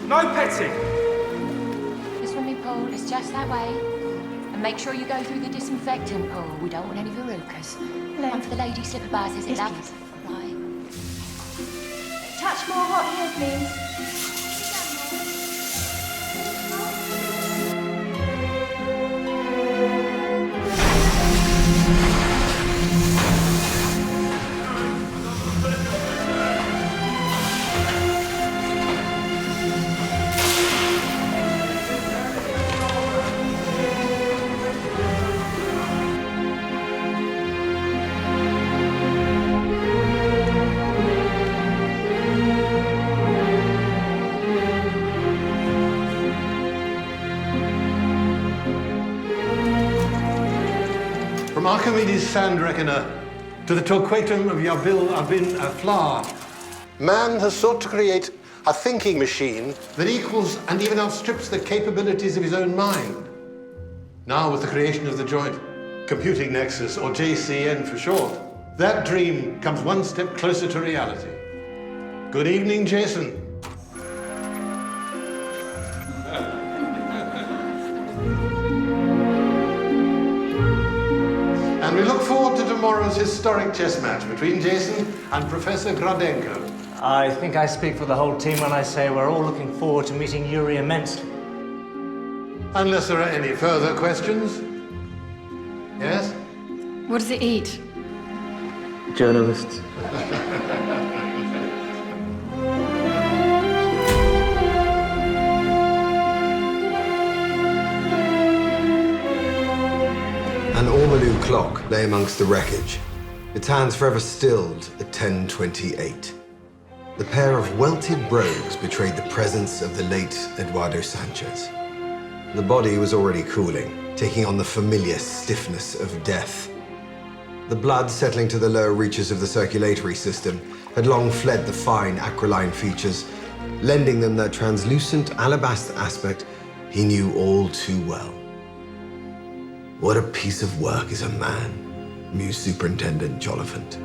No petting! The swimming pool is just that way. And make sure you go through the disinfectant pool. We don't want any verrucas. One for the lady slipper bars, is it, Yes, love? please. Right. Touch more hot here, please. From Archimedes' sand reckoner to the Torquatum of Yabil Abin Aflar, man has sought to create a thinking machine that equals and even outstrips the capabilities of his own mind. Now, with the creation of the Joint Computing Nexus, or JCN for short, that dream comes one step closer to reality. Good evening, Jason. And we look forward to tomorrow's historic chess match between Jason and Professor Gradenko. I think I speak for the whole team when I say we're all looking forward to meeting Yuri immensely. Unless there are any further questions? Yes? What does it eat? Journalists. An ormolu clock lay amongst the wreckage, its hands forever stilled at 10:28. The pair of welted brogues betrayed the presence of the late Eduardo Sanchez. The body was already cooling, taking on the familiar stiffness of death. The blood settling to the lower reaches of the circulatory system had long fled the fine aquiline features, lending them that translucent alabaster aspect he knew all too well. What a piece of work is a man, mused Superintendent Jolifant.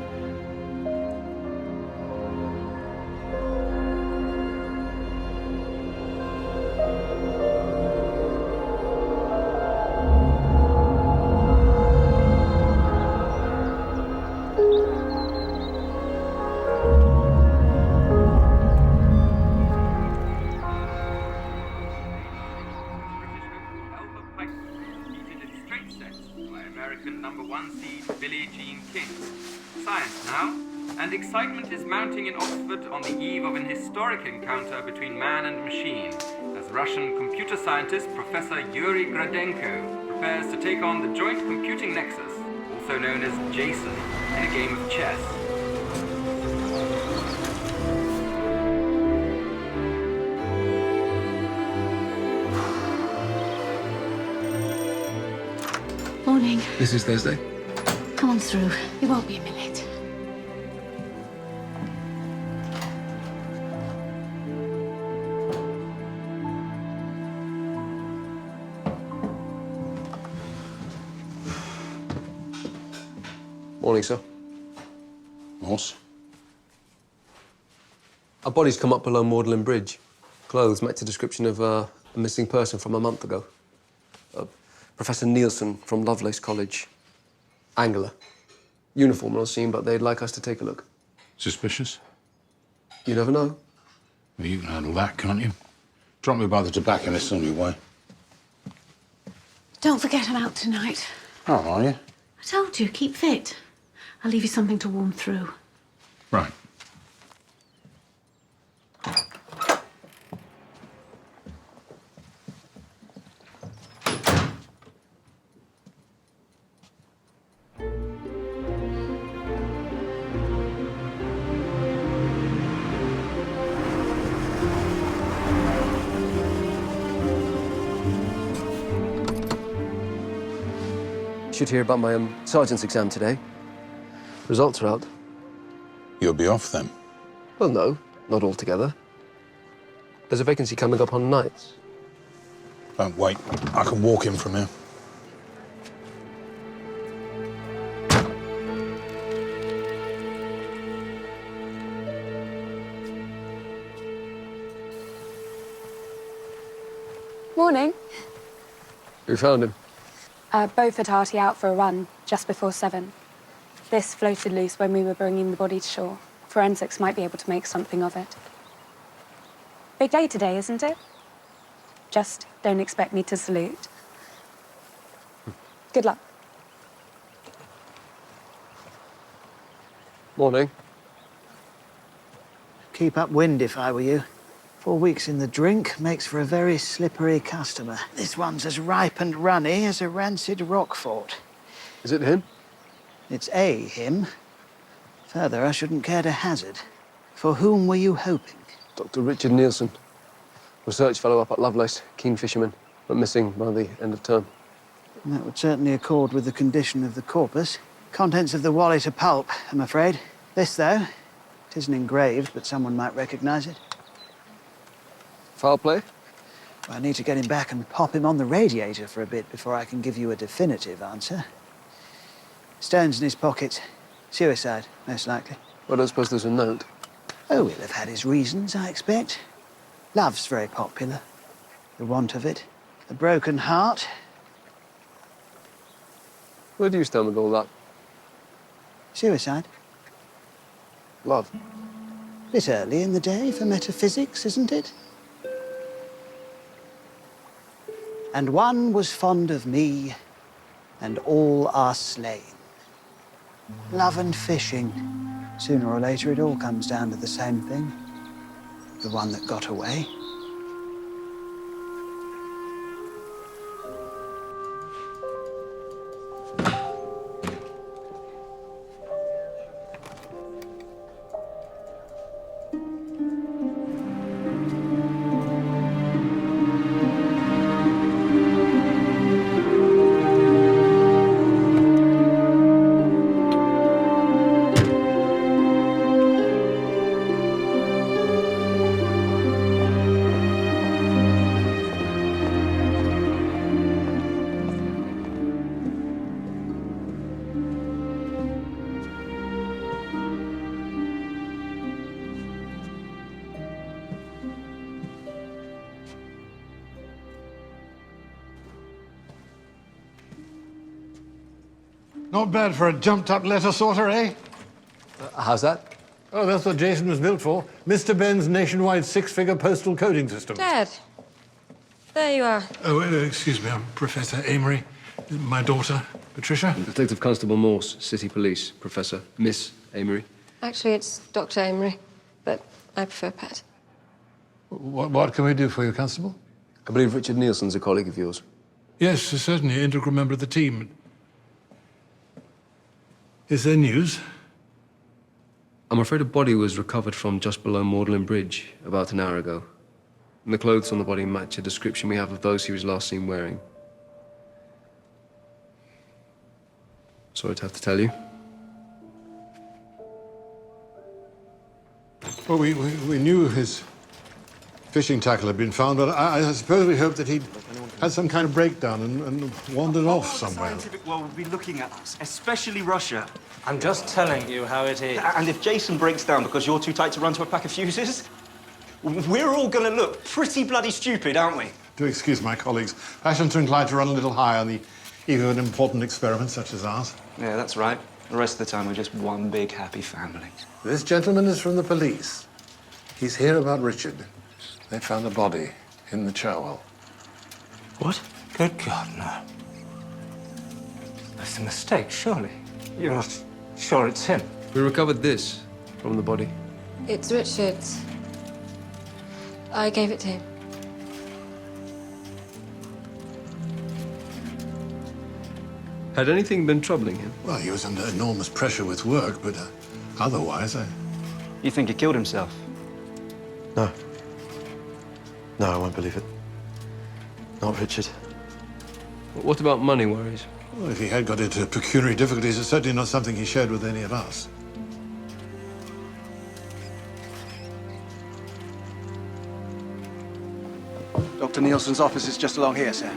American #1 seed Billie Jean King. Science now, and excitement is mounting in Oxford on the eve of an historic encounter between man and machine, as Russian computer scientist Professor Yuri Gradenko prepares to take on the Joint Computing Nexus, also known as Jason, in a game of chess. Morning. This is Thursday. Come on through. It won't be a minute. Morning, sir. Morse. Our body's come up below Magdalen Bridge. Clothes match a description of a missing person from a month ago. Professor Nielsen from Lovelace College. Angular. Uniform not seen, but they'd like us to take a look. Suspicious? You never know. Well, you can handle that, can't you? Drop me by the tobacconist on your way. Don't forget I'm out tonight. How are you? I told you, keep fit. I'll leave you something to warm through. Right. Should hear about my sergeant's exam today. Results are out. You'll be off then? Well, no, not altogether. There's a vacancy coming up on nights. Don't wait. I can walk in from here. Morning. Who found him? Beaufort Artie out for a run just before 7. This floated loose when we were bringing the body to shore. Forensics might be able to make something of it. Big day today, isn't it? Just don't expect me to salute. Good luck. Morning. Keep upwind if I were you. 4 weeks in the drink makes for a very slippery customer. This one's as ripe and runny as a rancid Roquefort. Is it him? It's him. Further, I shouldn't care to hazard. For whom were you hoping? Dr. Richard Nielsen. Research fellow up at Lovelace, keen fisherman, but missing by the end of term. That would certainly accord with the condition of the corpus. Contents of the wallet are pulp, I'm afraid. This, though, it isn't engraved, but someone might recognize it. Foul play? I need to get him back and pop him on the radiator for a bit before I can give you a definitive answer. Stones in his pockets. Suicide, most likely. Well, I don't suppose there's a note. Oh, he'll have had his reasons, I expect. Love's very popular. The want of it. A broken heart. Where do you stand with all that? Suicide. Love. Bit early in the day for metaphysics, isn't it? And one was fond of me, and all are slain. Love and fishing. Sooner or later, it all comes down to the same thing. The one that got away. Not bad for a jumped-up letter sorter, eh? How's that? Oh, that's what Jason was built for. Mr. Ben's nationwide six-figure postal coding system. Dad, there you are. Oh, excuse me, I'm Professor Amory. My daughter, Patricia. Detective Constable Morse, City Police. Professor Miss Amory. Actually, it's Dr. Amory, but I prefer Pat. What can we do for you, Constable? I believe Richard Nielsen's a colleague of yours. Yes, certainly, an integral member of the team. Is there news? I'm afraid a body was recovered from just below Magdalen Bridge about an hour ago. And the clothes on the body match a description we have of those he was last seen wearing. Sorry to have to tell you. Well, we knew his fishing tackle had been found, but I suppose we hoped that he'd had some kind of breakdown and wandered off somewhere. The scientific world would be looking at us, especially Russia. I'm just telling you how it is. And if Jason breaks down because you're too tight to run to a pack of fuses, we're all gonna look pretty bloody stupid, aren't we? Do excuse my colleagues. Passions are inclined to run a little high on the eve of an important experiment such as ours. Yeah, that's right. The rest of the time, we're just one big happy family. This gentleman is from the police. He's here about Richard. They found a body in the Cherwell. What? Good God, no. That's a mistake, surely. You're not sure it's him? We recovered this from the body. It's Richard's. I gave it to him. Had anything been troubling him? Well, he was under enormous pressure with work, but otherwise, You think he killed himself? No. No, I won't believe it. Not Richard. What about money worries? Well, if he had got into pecuniary difficulties, it's certainly not something he shared with any of us. Dr. Nielsen's office is just along here, sir.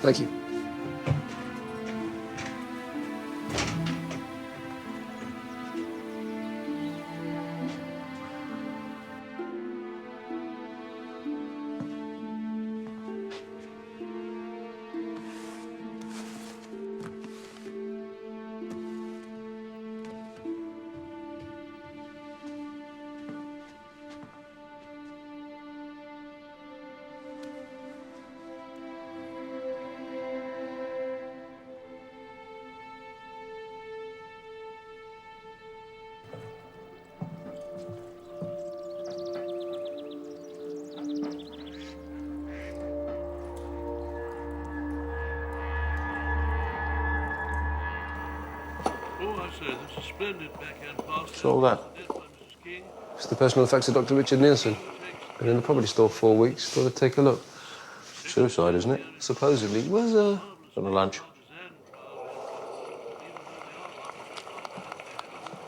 Thank you. What's all that? It's the personal effects of Dr. Richard Nielsen. Been in the property store 4 weeks. Thought I'd take a look. Suicide, isn't it? Supposedly. Was, On a lunch.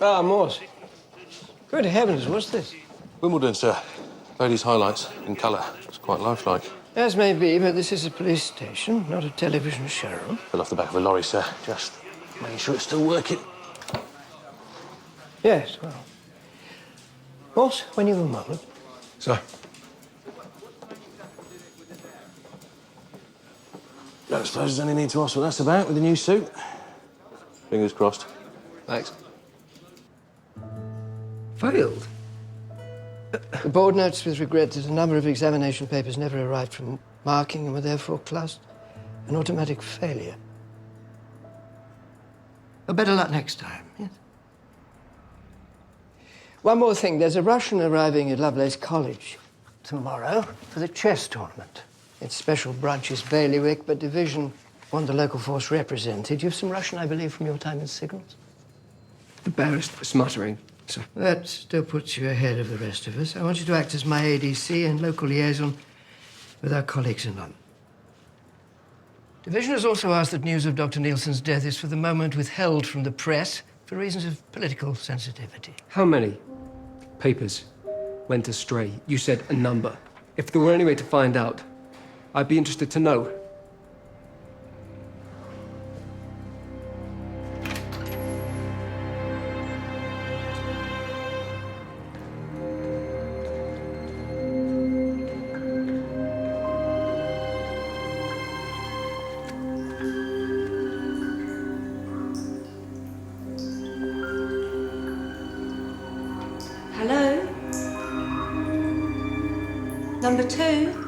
Ah, Morse. Good heavens, what's this? Wimbledon, sir. Ladies' highlights in colour. It's quite lifelike. As may be, but this is a police station, not a television show. Fell off the back of a lorry, sir. Just making sure it's still working. Yes, well. Morse, when you've a moment. Sir. Don't suppose there's any need to ask what that's about with the new suit. Fingers crossed. Thanks. Failed? The board notes with regret that a number of examination papers never arrived from marking and were therefore classed an automatic failure. Well, better luck next time, yes? One more thing. There's a Russian arriving at Lovelace College tomorrow for the chess tournament. Its special branch is bailiwick, but division want the local force represented. You have some Russian, I believe, from your time in signals? The barest smuttering, sir. That still puts you ahead of the rest of us. I want you to act as my ADC and local liaison with our colleagues in London. Division has also asked that news of Dr. Nielsen's death is for the moment withheld from the press for reasons of political sensitivity. How many papers went astray? You said a number. If there were any way to find out, I'd be interested to know. Hello? Number 2?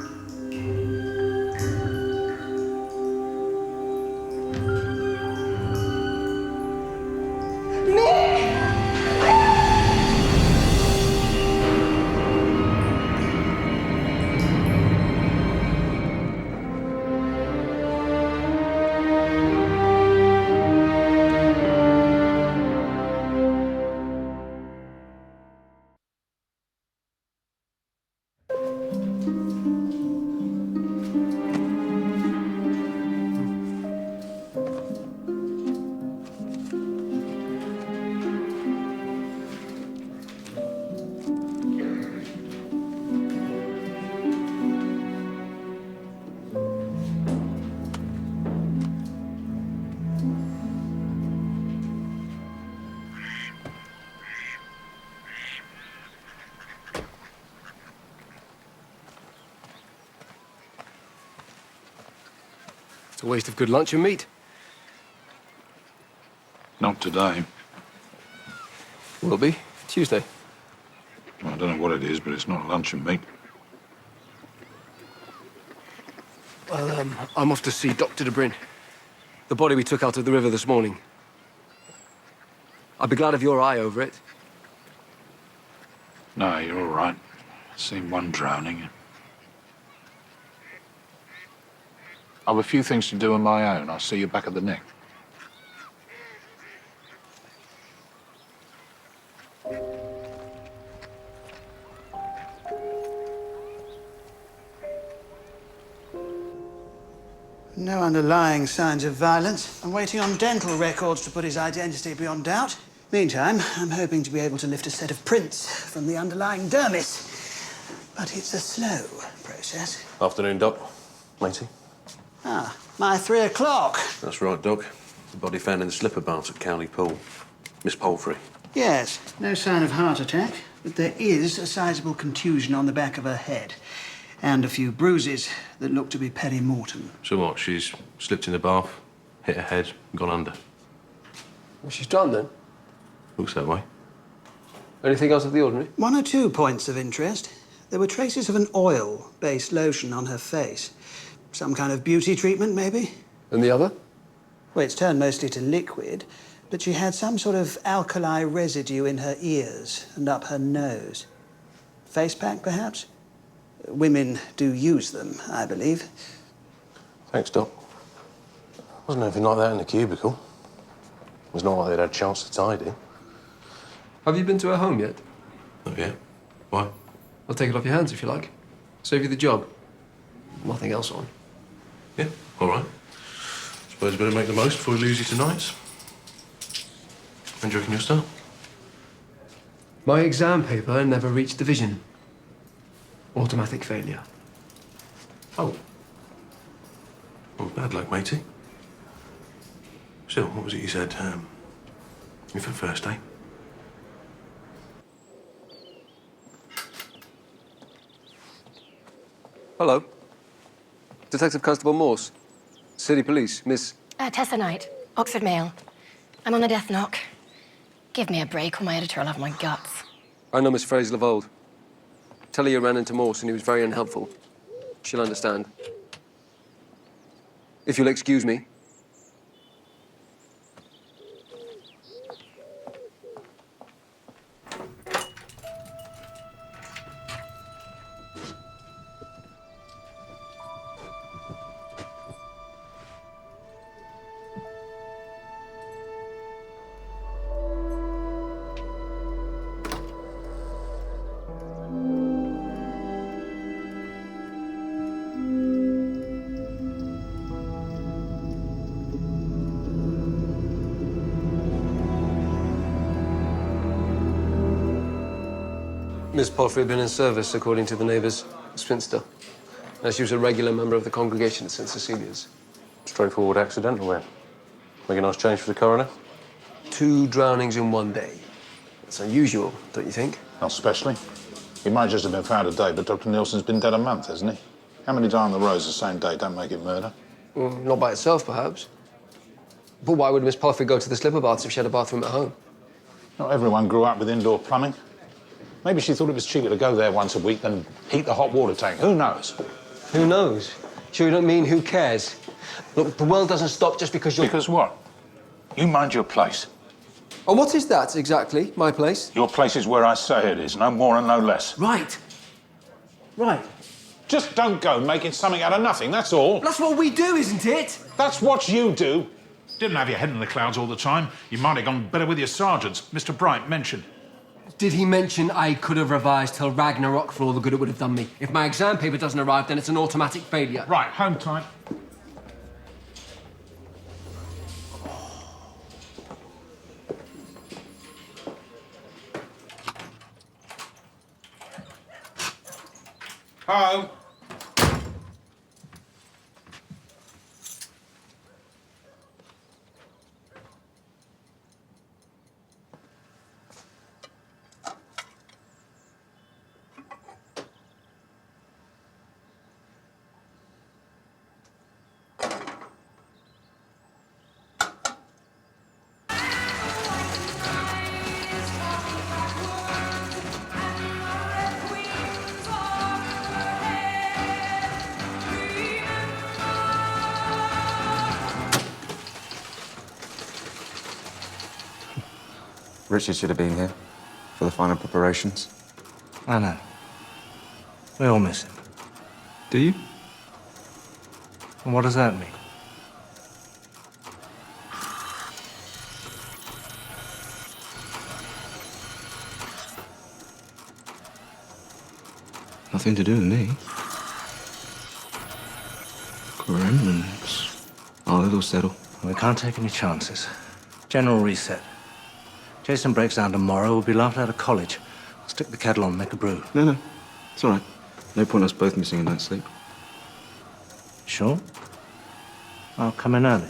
It's a waste of good lunch and meat. Not today. Will be. Tuesday. Well, I don't know what it is, but it's not lunch and meat. Well, I'm off to see Dr. De Bryn. The body we took out of the river this morning. I'd be glad of your eye over it. No, you're all right. Seen one drowning. I've a few things to do on my own. I'll see you back at the Nick. No underlying signs of violence. I'm waiting on dental records to put his identity beyond doubt. Meantime, I'm hoping to be able to lift a set of prints from the underlying dermis. But it's a slow process. Afternoon, Doc. Matey. Ah, my 3 o'clock. That's right, Doc. The body found in the slipper baths at Cowley Pool. Miss Palfrey. Yes, no sign of heart attack, but there is a sizable contusion on the back of her head. And a few bruises that look to be peri-mortem. So what? She's slipped in the bath, hit her head, gone under. Well, she's drowned then. Looks that way. Anything else of the ordinary? 1 or 2 points of interest. There were traces of an oil-based lotion on her face. Some kind of beauty treatment, maybe? And the other? Well, it's turned mostly to liquid, but she had some sort of alkali residue in her ears and up her nose. Face pack, perhaps? Women do use them, I believe. Thanks, Doc. Wasn't anything like that in the cubicle. It's not like they'd had a chance to tidy. Have you been to her home yet? Not yet. Why? I'll take it off your hands if you like. Save you the job. Nothing else on. Yeah, all right. Suppose better make the most before we lose you tonight. When do you reckon you'll start? My exam paper never reached division. Automatic failure. Oh. Well, bad luck, matey. Still, what was it you said? You're for first, eh? Hello. Detective Constable Morse. City Police, Miss... Tessa Knight, Oxford Mail. I'm on the death knock. Give me a break or my editor will have my guts. I know Miss Fraser of old. Tell her you ran into Morse and he was very unhelpful. She'll understand. If you'll excuse me. Miss Palfrey had been in service, according to the neighbours, a spinster. And she was a regular member of the congregation at St. Cecilia's. Straightforward accidental, then. Make a nice change for the coroner. 2 drownings in one day. That's unusual, don't you think? Not especially. He might just have been found today, but Dr. Nielsen's been dead a month, hasn't he? How many die on the roads the same day don't make it murder? Well, not by itself, perhaps. But why would Miss Palfrey go to the slipper baths if she had a bathroom at home? Not everyone grew up with indoor plumbing. Maybe she thought it was cheaper to go there once a week than heat the hot water tank. Who knows? Who knows? Sure you don't mean who cares? Look, the world doesn't stop just because you're... Because what? You mind your place. Oh, what is that, exactly? My place? Your place is where I say it is, no more and no less. Right. Right. Just don't go making something out of nothing, that's all. That's what we do, isn't it? That's what you do. Didn't have your head in the clouds all the time. You might have gone better with your sergeants. Mr. Bright mentioned. Did he mention I could have revised till Ragnarok for all the good it would have done me? If my exam paper doesn't arrive, then it's an automatic failure. Right, home time. Home. Richard should have been here for the final preparations. I know. We all miss him. Do you? And what does that mean? Nothing to do with me. Gremlins. Oh, it'll settle. We can't take any chances. General reset. Jason breaks down tomorrow, we'll be laughed out of college. Stick the kettle on, make a brew. No. It's all right. No point us both missing a night's sleep. Sure? I'll come in early.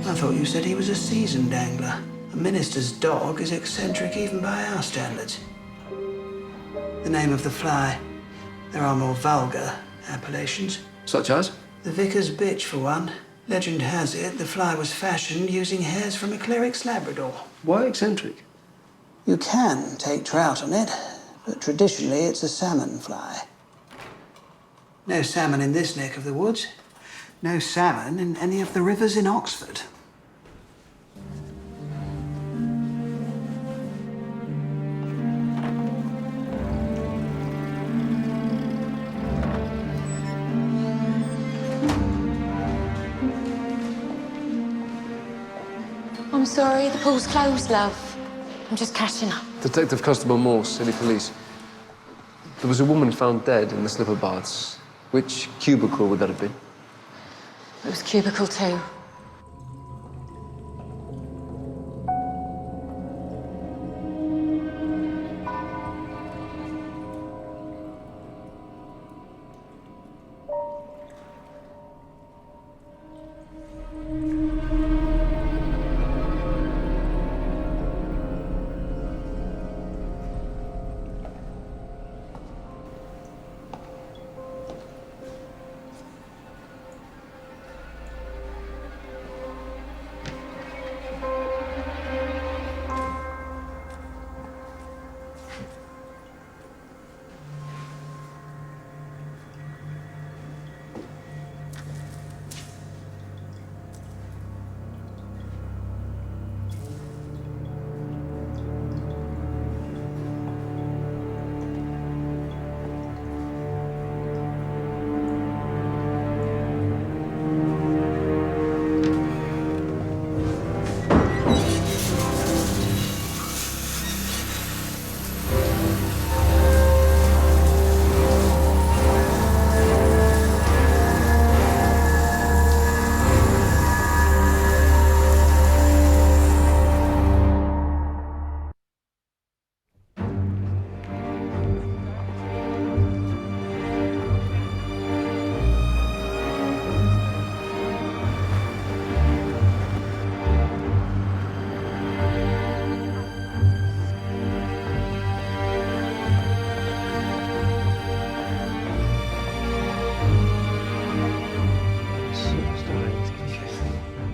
I thought you said he was a seasoned angler. A minister's dog is eccentric even by our standards. The name of the fly? There are more vulgar appellations. Such as? The vicar's bitch, for one. Legend has it the fly was fashioned using hairs from a cleric's Labrador. Why eccentric? You can take trout on it, but traditionally it's a salmon fly. No salmon in this neck of the woods. No salmon in any of the rivers in Oxford. I'm sorry, the pool's closed, love. I'm just catching up. Detective Constable Morse, City Police. There was a woman found dead in the slipper baths. Which cubicle would that have been? It was cubicle 2.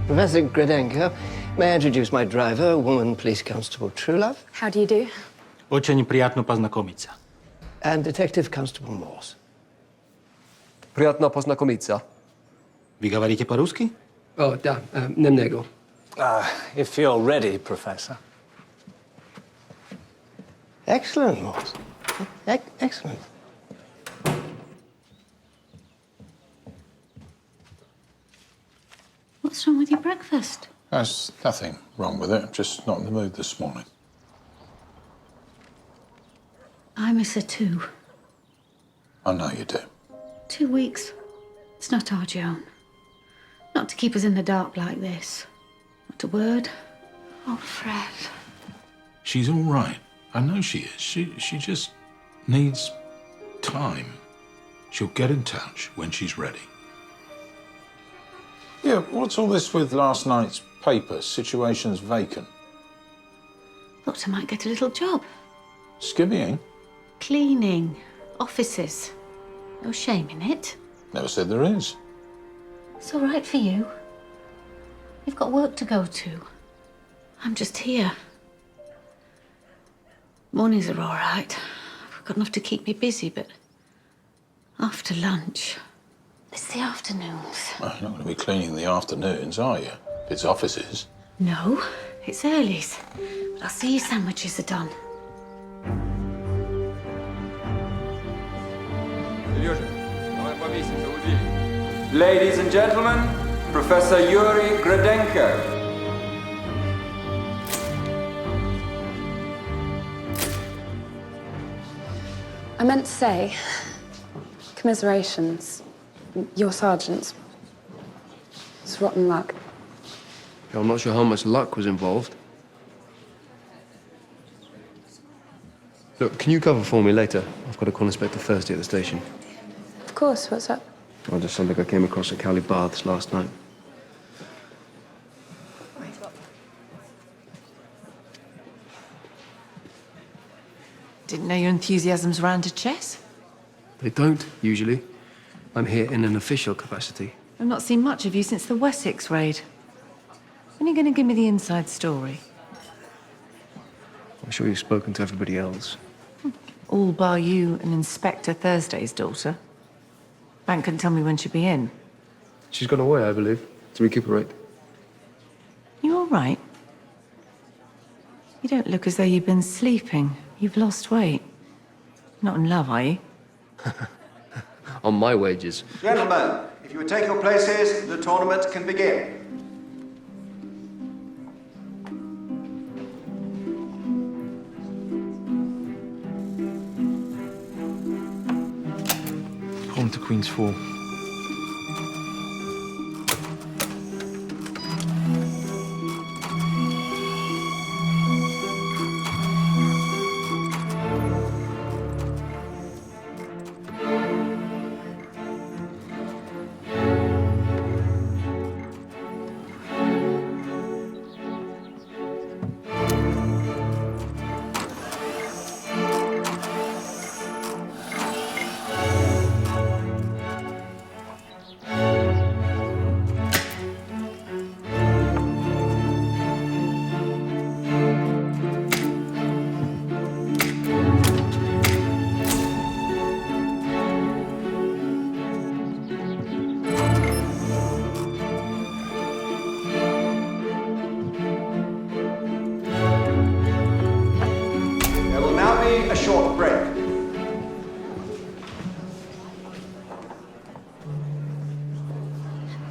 Professor Gradenko, may I introduce my driver, woman police constable Truelove, How do you do? Очень приятно познакомиться. and Detective Constable Morse. Приятно познакомиться. Вы говорите по-русски? О, да, немного. If you're ready, Professor. Excellent, Morse. Excellent. What's wrong with your breakfast? There's nothing wrong with it. I'm just not in the mood this morning. I miss her too. I know you do. 2 weeks. It's not our Joan. Not to keep us in the dark like this. Not a word. Oh, Fred. She's all right. I know she is. She just needs time. She'll get in touch when she's ready. Yeah, what's all this with last night's paper? Situation's vacant. Thought I might get a little job. Skivvying? Cleaning. Offices. No shame in it. Never said there is. It's all right for you. You've got work to go to. I'm just here. Mornings are all right. I've got enough to keep me busy, but after lunch, it's the afternoons. Well, you're not going to be cleaning the afternoons, are you? It's offices. No, it's earlies. But I'll see your sandwiches are done. Ladies and gentlemen, Professor Yuri Gradenko. I meant to say, commiserations. Your sergeants. It's rotten luck. I'm not sure how much luck was involved. Look, can you cover for me later? I've got to call Inspector Thursday at the station. Of course, what's up? Just something I came across at Cowley Baths last night. Didn't know your enthusiasms ran to chess. They don't, usually. I'm here in an official capacity. I've not seen much of you since the Wessex raid. When are you going to give me the inside story? I'm sure you've spoken to everybody else. All bar you and Inspector Thursday's daughter. Bank couldn't tell me when she'd be in. She's gone away, I believe, to recuperate. You all right? You don't look as though you've been sleeping. You've lost weight. Not in love, are you? On my wages. Gentlemen, if you would take your places, the tournament can begin. Pawn to Queen's 4. A short break.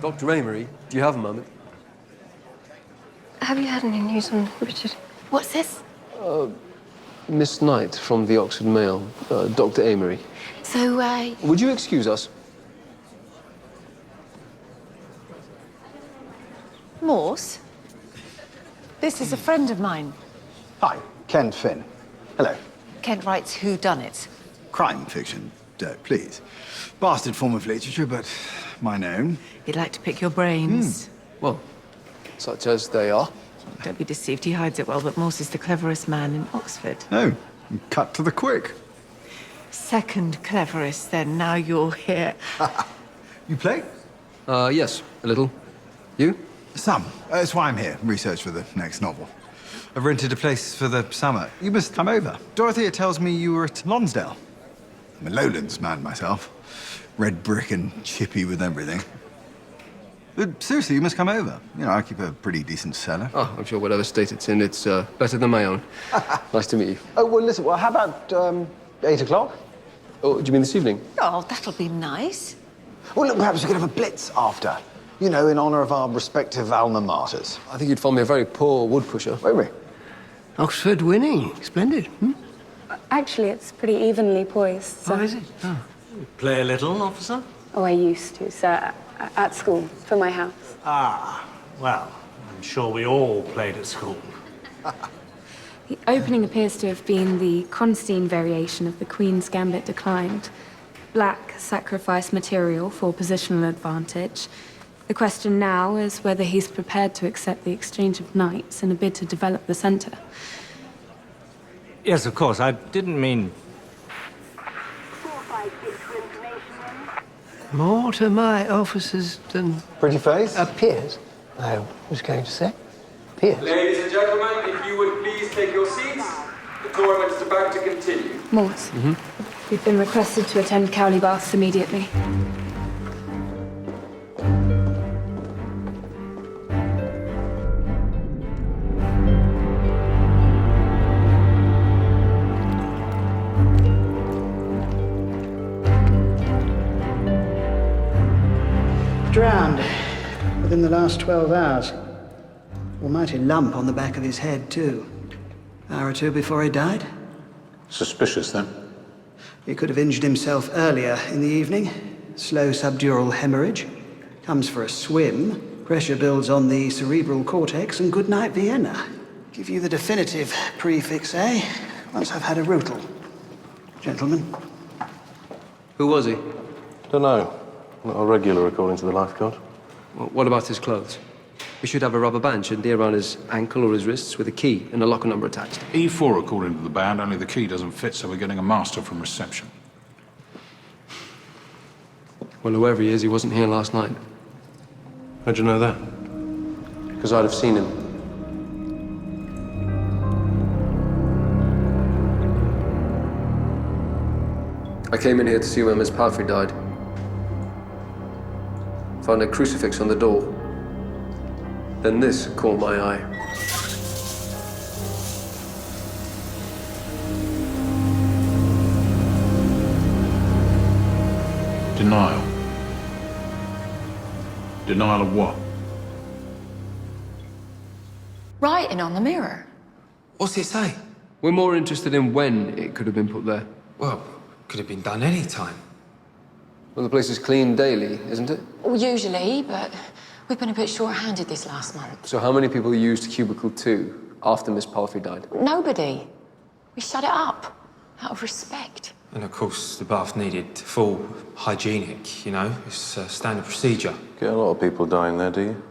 Dr. Amory, do you have a moment? Have you had any news on Richard? What's this? Miss Knight from the Oxford Mail, Dr. Amory. So, Would you excuse us? Morse? This is a friend of mine. Hi, Ken Finn. Hello. Kent writes whodunit. Crime fiction, please. Bastard form of literature, but mine own. He'd like to pick your brains. Well, such as they are. Don't be deceived, he hides it well, but Morse is the cleverest man in Oxford. Oh, cut to the quick. Second cleverest, then. Now you're here. You play? Yes, a little. You? Some. That's why I'm here. Research for the next novel. I've rented a place for the summer. You must come over. Dorothea tells me you were at Lonsdale. I'm a Lowlands man myself. Red brick and chippy with everything. But seriously, you must come over. You know, I keep a pretty decent cellar. Oh, I'm sure whatever state it's in, it's better than my own. Nice to meet you. Oh, well, listen, how about 8 o'clock? Oh, do you mean this evening? Oh, that'll be nice. Well, look, perhaps we could have a blitz after. You know, in honor of our respective alma maters. I think you'd find me a very poor wood pusher. Won't we? Oxford winning. Splendid. Actually, it's pretty evenly poised. So... Oh, is it? Oh. Play a little, officer? Oh, I used to, sir. At school, for my house. Ah, well, I'm sure we all played at school. The opening appears to have been the Constantine variation of the Queen's Gambit declined. Black sacrifice material for positional advantage. The question now is whether he's prepared to accept the exchange of knights in a bid to develop the centre. Yes, of course. I didn't mean... More to my officers than... Pretty face? Appears. I was going to say. Appears. Ladies and gentlemen, if you would please take your seats, the tournament is about to continue. Morse, we've been requested to attend Cowley Baths immediately. Drowned within the last 12 hours. Almighty lump on the back of his head, too. Hour or two before he died. Suspicious, then? He could have injured himself earlier in the evening. Slow subdural hemorrhage. Comes for a swim. Pressure builds on the cerebral cortex, and good night, Vienna. Give you the definitive prefix, eh? Once I've had a rootle. Gentlemen. Who was he? Don't know. Not a regular, according to the lifeguard. Well, what about his clothes? We should have a rubber band, shouldn't he, around his ankle or his wrists with a key and a locker number attached. E4, according to the band, only the key doesn't fit, so we're getting a master from reception. Well, whoever he is, he wasn't here last night. How'd you know that? Because I'd have seen him. I came in here to see where Miss Palfrey died. Found a crucifix on the door. Then this caught my eye. Denial. Denial of what? Writing on the mirror. What's it say? We're more interested in when it could have been put there. Well, could have been done any time. Well, the place is cleaned daily, isn't it? Well, usually, but we've been a bit short-handed this last month. So how many people used Cubicle 2 after Miss Palfrey died? Nobody. We shut it up out of respect. And of course, the bath needed full hygienic, you know? It's a standard procedure. Get a lot of people dying there, do you?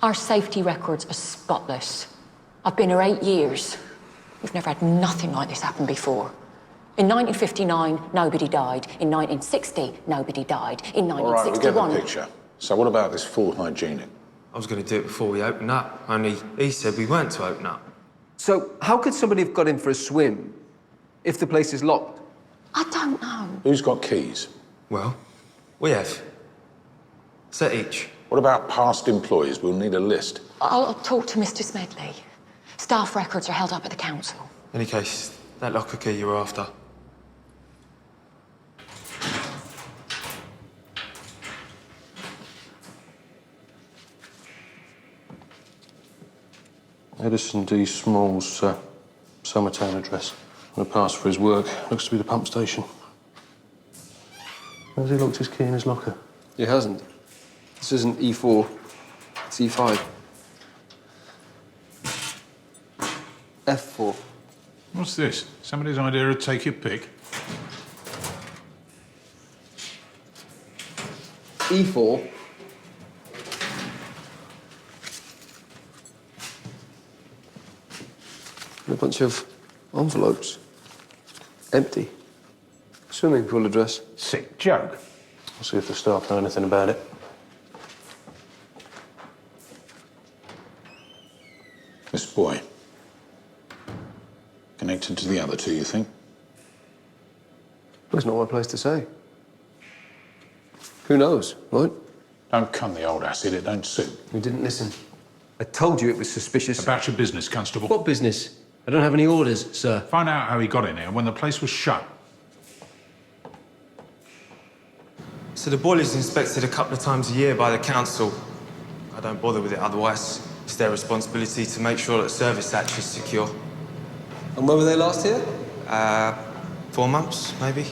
Our safety records are spotless. I've been here 8 years. We've never had nothing like this happen before. In 1959, nobody died. In 1960, nobody died. In 1961... All right, we get the picture. So what about this full hygienic? I was going to do it before we open up, only he said we weren't to open up. So how could somebody have got in for a swim if the place is locked? I don't know. Who's got keys? Well, we have. Set each. What about past employees? We'll need a list. I'll talk to Mr. Smedley. Staff records are held up at the council. In any case, that locker key you were after. Edison D. Small's Summertown address. And a pass for his work. Looks to be the pump station. Has he locked his key in his locker? He hasn't. This isn't E4, it's E5. F4. What's this? Somebody's idea of take your pick? E4. And a bunch of envelopes. Empty. Swimming pool address. Sick joke. I'll see if the staff know anything about it. This boy. Connected to the other two, you think? Well, it's not my place to say. Who knows, right? Don't come the old acid, it don't suit. You didn't listen. I told you it was suspicious. About your business, Constable. What business? I don't have any orders, sir. Find out how he got in here when the place was shut. So the boiler's inspected a couple of times a year by the council. I don't bother with it otherwise. It's their responsibility to make sure that the service hatch is secure. And when were they last here? 4 months, maybe.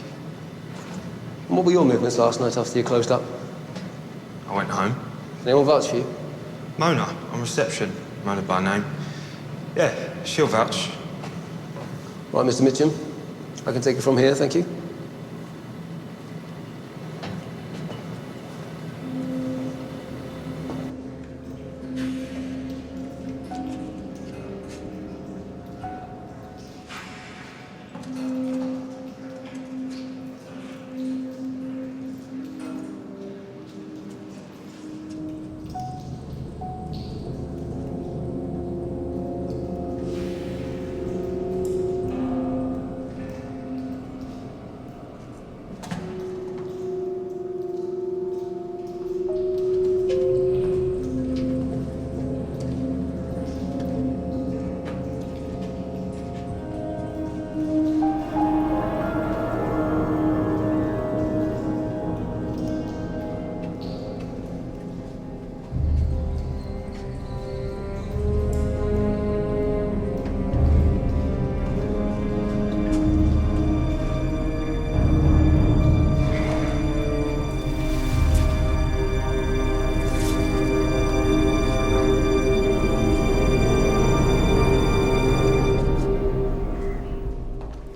And what were your movements last night after you closed up? I went home. Anyone vouch for you? Mona, on reception. Mona by name. Yeah, she'll vouch. Right, Mr. Mitchum. I can take it from here, thank you.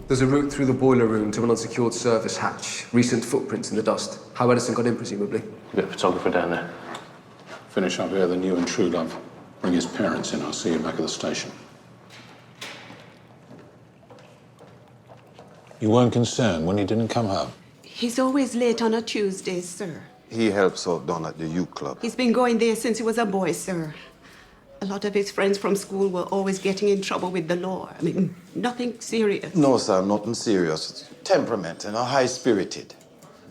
There's a route through the boiler room to an unsecured service hatch. Recent footprints in the dust. How Edison got in, presumably. Get a photographer down there. Finish up here, the new and true love. Bring his parents in, I'll see you back at the station. You weren't concerned when he didn't come home? He's always late on a Tuesday, sir. He helps out down at the youth club. He's been going there since he was a boy, sir. A lot of his friends from school were always getting in trouble with the law. I mean, nothing serious. No, sir, nothing serious. Temperament and high-spirited.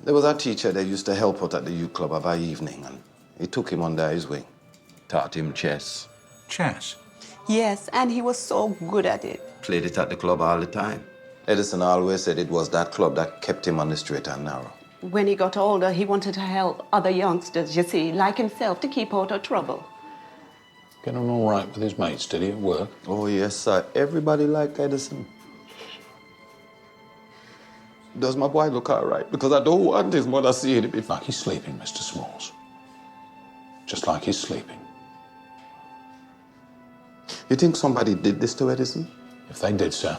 There was a teacher that used to help out at the youth club of an evening, and he took him under his wing. Taught him chess. Chess? Yes, and he was so good at it. Played it at the club all the time. Edison always said it was that club that kept him on the straight and narrow. When he got older, he wanted to help other youngsters, you see, like himself, to keep out of trouble. Get on all right with his mates, did he, at work? Oh, yes, sir. Everybody liked Edison. Does my boy look all right? Because I don't want his mother seeing him. Like he's sleeping, Mr. Smalls. Just like he's sleeping. You think somebody did this to Edison? If they did, sir,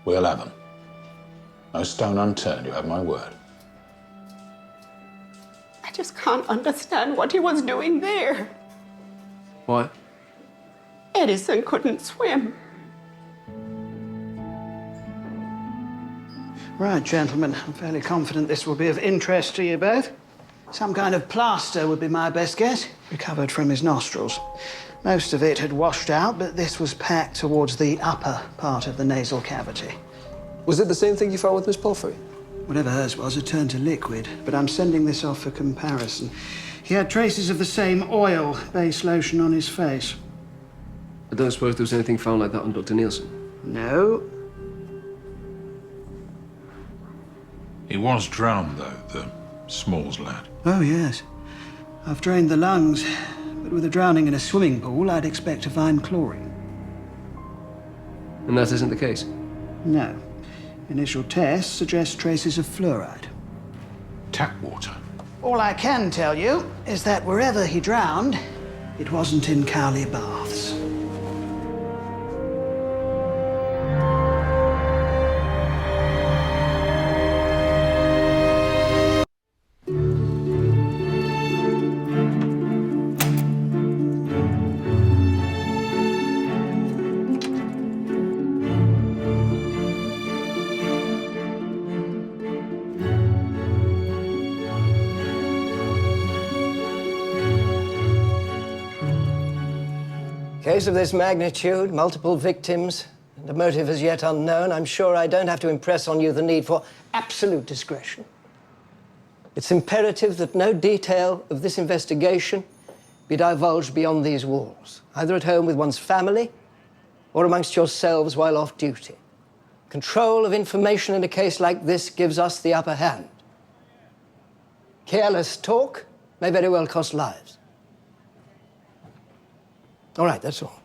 we'll have them. No stone unturned, you have my word. I just can't understand what he was doing there. Why? Edison couldn't swim. Right, gentlemen, I'm fairly confident this will be of interest to you both. Some kind of plaster would be my best guess, recovered from his nostrils. Most of it had washed out, but this was packed towards the upper part of the nasal cavity. Was it the same thing you found with Miss Palfrey? Whatever hers was, it turned to liquid, but I'm sending this off for comparison. He had traces of the same oil-based lotion on his face. I don't suppose there was anything found like that on Dr. Nielsen? No. He was drowned, though, the Smalls lad. Oh, yes. I've drained the lungs, but with a drowning in a swimming pool, I'd expect to find chlorine. And that isn't the case? No. Initial tests suggest traces of fluoride. Tap water? All I can tell you is that wherever he drowned, it wasn't in Cowley Baths. Case of this magnitude, multiple victims, and a motive as yet unknown, I'm sure I don't have to impress on you the need for absolute discretion. It's imperative that no detail of this investigation be divulged beyond these walls, either at home with one's family or amongst yourselves while off duty. Control of information in a case like this gives us the upper hand. Careless talk may very well cost lives. All right, that's all.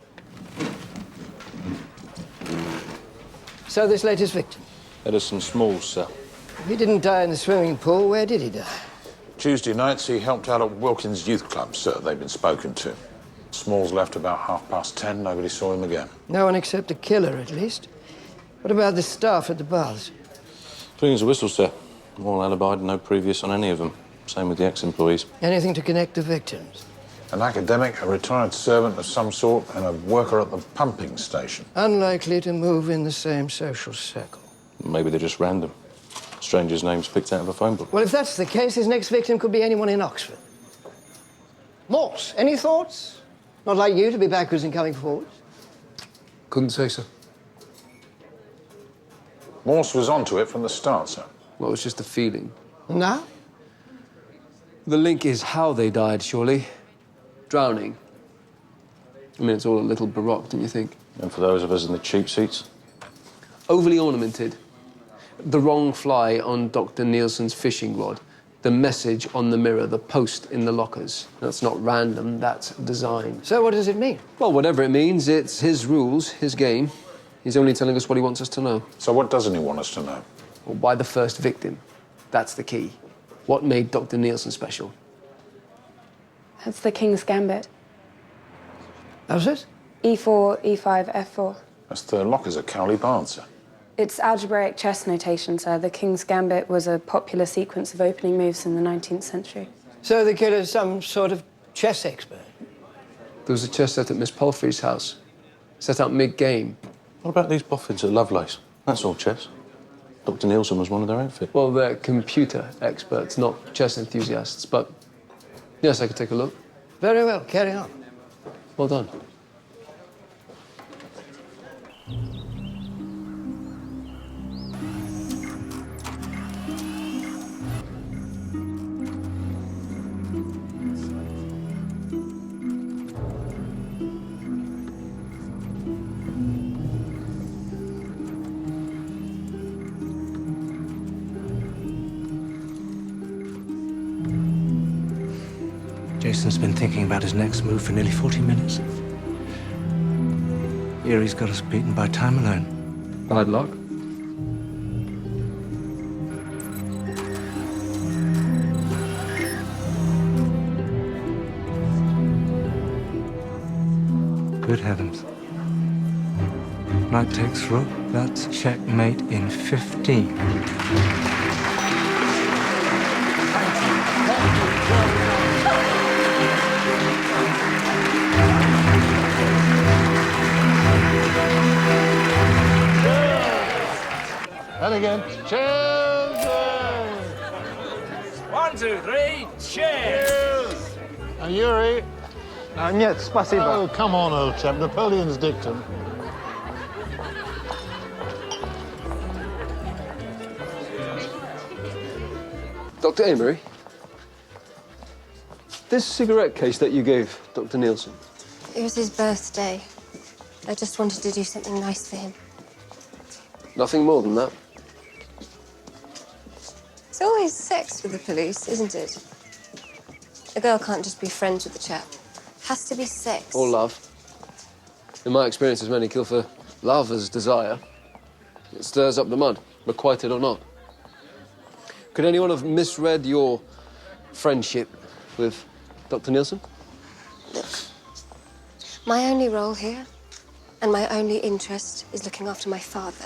So this latest victim? Edison Smalls, sir. He didn't die in the swimming pool. Where did he die? Tuesday nights, he helped out at Wilkins Youth Club, sir. They've been spoken to. Smalls left about 10:30. Nobody saw him again. No one except the killer, at least. What about the staff at the baths? Clean as a whistle, sir. All alibied, no previous on any of them. Same with the ex-employees. Anything to connect the victims? An academic, a retired servant of some sort, and a worker at the pumping station. Unlikely to move in the same social circle. Maybe they're just random. Strangers' names picked out of a phone book. Well, if that's the case, his next victim could be anyone in Oxford. Morse, any thoughts? Not like you to be backwards and coming forwards. Couldn't say so. Morse was onto it from the start, sir. Well, it was just a feeling. And now? The link is how they died, surely. Drowning. I mean, it's all a little baroque, don't you think? And for those of us in the cheap seats? Overly ornamented. The wrong fly on Dr. Nielsen's fishing rod. The message on the mirror, the post in the lockers. That's not random, that's design. So what does it mean? Well, whatever it means, it's his rules, his game. He's only telling us what he wants us to know. So what doesn't he want us to know? Well, why the first victim? That's the key. What made Dr. Nielsen special? That's the King's Gambit. How's it? E4, E5, F4. That's the lockers at Cowley Baths, sir. It's algebraic chess notation, sir. The King's Gambit was a popular sequence of opening moves in the 19th century. So the killer's some sort of chess expert? There was a chess set at Miss Palfrey's house. Set out mid-game. What about these boffins at Lovelace? That's all chess. Dr. Nielsen was one of their outfit. Well, they're computer experts, not chess enthusiasts, but yes, I could take a look. Very well, carry on. Well done. Jason's been thinking about his next move for nearly 40 minutes. Here he's got us beaten by time alone. Bad luck. Good heavens. Knight takes rook. That's checkmate in 15. And again. Cheers! 1, 2, 3, cheers! And Yuri? Нет, спасибо. Oh, come on, old chap. Napoleon's dictum. Dr. Amory, this cigarette case that you gave Dr. Nielsen, It was his birthday. I just wanted to do something nice for him. nothing more than that. It's always sex with the police, isn't it? A girl can't just be friends with a chap. Has to be sex. Or love. In my experience, as many kill for love as desire. It stirs up the mud, requited or not. Could anyone have misread your friendship with Dr. Nielsen? Look, my only role here and my only interest is looking after my father.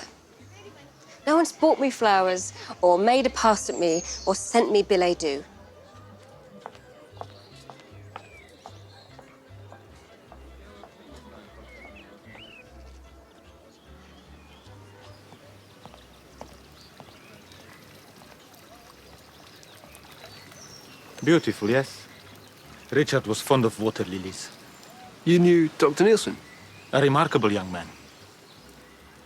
No one's bought me flowers or made a pass at me or sent me billet doux. Beautiful, yes. Richard was fond of water lilies. You knew Dr. Nielsen? A remarkable young man.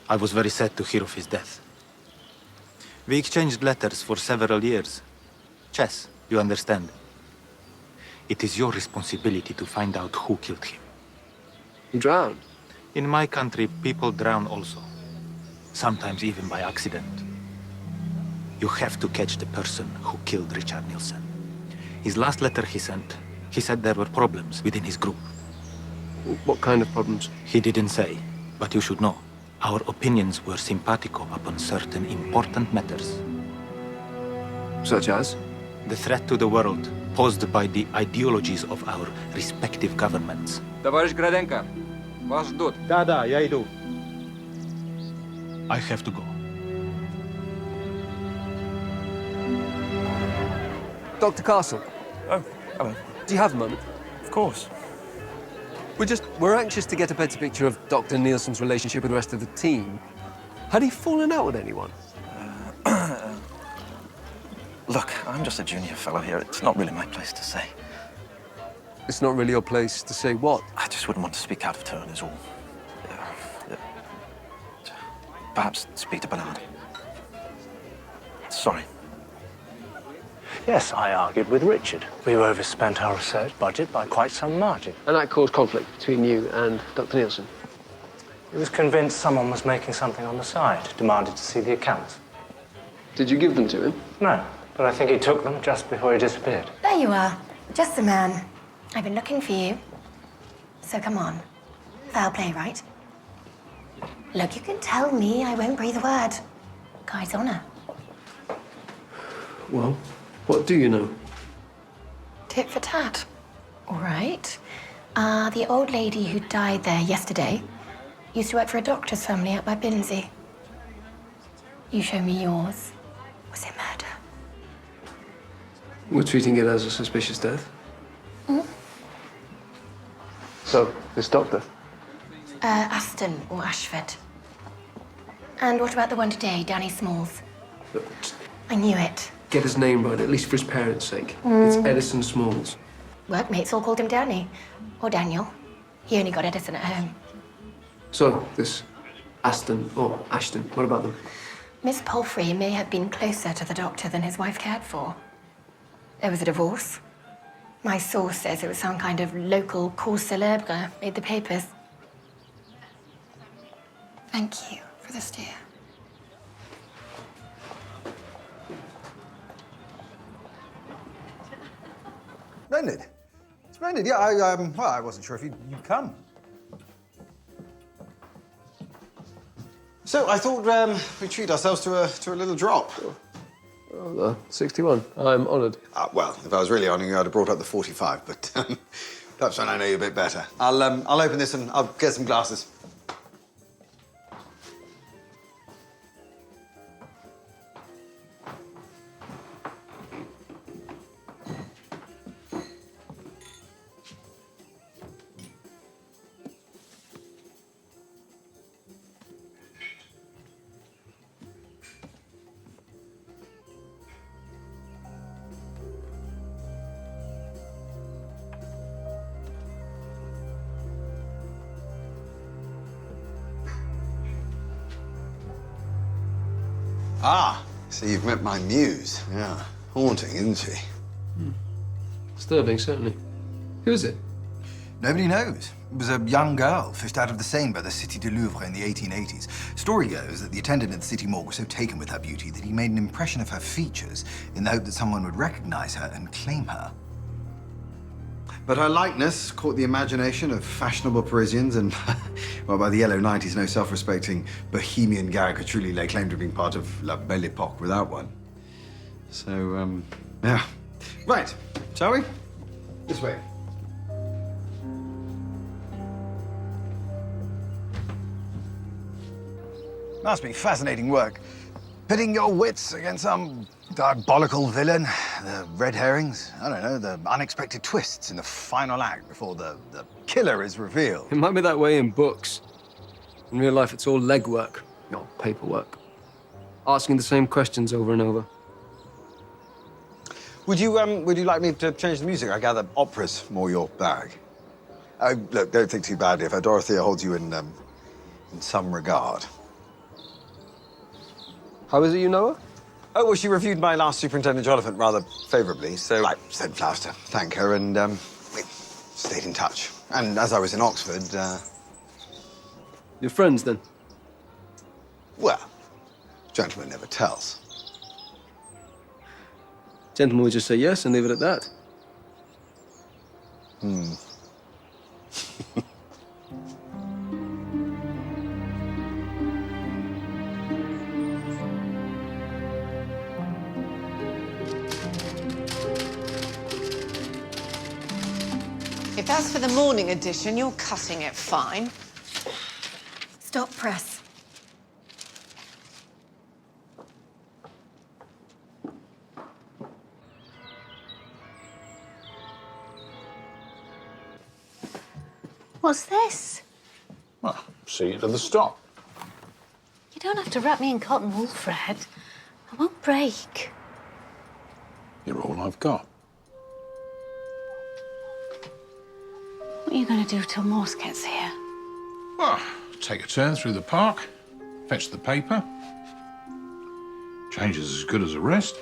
I was very sad to hear of his death. We exchanged letters for several years. Chess, you understand. It is your responsibility to find out who killed him. He drowned? In my country, people drown also. Sometimes even by accident. You have to catch the person who killed Richard Nielsen. His last letter he sent, he said there were problems within his group. What kind of problems? He didn't say, but you should know. Our opinions were simpatico upon certain important matters. Such as? The threat to the world posed by the ideologies of our respective governments. Товарищ Граденко, вас ждут. Да, я иду. I have to go. Dr. Castle. Oh, hello. Do you have a moment? Of course. We're anxious to get a better picture of Dr. Nielsen's relationship with the rest of the team. Had he fallen out with anyone? Look, I'm just a junior fellow here. It's not really my place to say. It's not really your place to say what? I just wouldn't want to speak out of turn, is all. Perhaps speak to Bernard. Sorry. Yes, I argued with Richard. We overspent our research budget by quite some margin. And that caused conflict between you and Dr. Nielsen? He was convinced someone was making something on the side, demanded to see the accounts. Did you give them to him? No, but I think he took them just before he disappeared. There you are. Just the man. I've been looking for you. So come on. Foul play, right? Look, you can tell me I won't breathe a word. Guy's honor. Well, what do you know? Tit for tat. All right. The old lady who died there yesterday used to work for a doctor's family out by Binsey. You show me yours. Was it murder? We're treating it as a suspicious death. Hmm? So, this doctor? Aston or Ashford. And what about the one today, Danny Smalls? Look, I knew it. get his name right, at least for his parents' sake. Mm. It's Edison Smalls. Workmates all called him Danny. Or Daniel. He only got Edison at home. So, this Ashton, what about them? Miss Palfrey may have been closer to the doctor than his wife cared for. There was a divorce. My source says it was some kind of local cause célèbre made the papers. Thank you for the steer. Splendid. Splendid, yeah, well, I wasn't sure if you'd come. So I thought we'd treat ourselves to a little drop. Oh, 61. I'm honoured. Well, if I was really honouring you, I'd have brought up the 45, but perhaps when I know you a bit better. I'll open this and I'll get some glasses. Ah, so you've met my muse. Yeah, haunting, isn't she? Disturbing, certainly. Who is it? Nobody knows. It was a young girl fished out of the Seine by the Cité du Louvre in the 1880s. Story goes that the attendant at the city morgue was so taken with her beauty that he made an impression of her features in the hope that someone would recognize her and claim her. But her likeness caught the imagination of fashionable Parisians, and, well, by the yellow 90s, no self-respecting bohemian garrigue truly lay claim to being part of La Belle Époque without one. So, yeah. Right, shall we? This way. Must be fascinating work. Pitting your wits against some diabolical villain, the red herrings, I don't know, the unexpected twists in the final act before the killer is revealed. It might be that way in books. In real life, it's all legwork, not paperwork. Asking the same questions over and over. Would you like me to change the music? I gather opera's more your bag. Look, don't think too badly if Dorothea holds you in some regard. How is it you know her? Oh, well, she reviewed my last Superintendent Oliphant rather favourably, so I sent flowers to thank her, and we stayed in touch. And as I was in Oxford, You're friends, then? well, gentleman never tells. Gentlemen would just say yes and leave it at that. Hmm. If that's for the morning edition, you're cutting it fine. Stop press. What's this? Well, see it at the stop. You don't have to wrap me in cotton wool, Fred. I won't break. You're all I've got. What are you going to do till Morse gets here? Well, take a turn through the park, fetch the paper. Change is as good as a rest.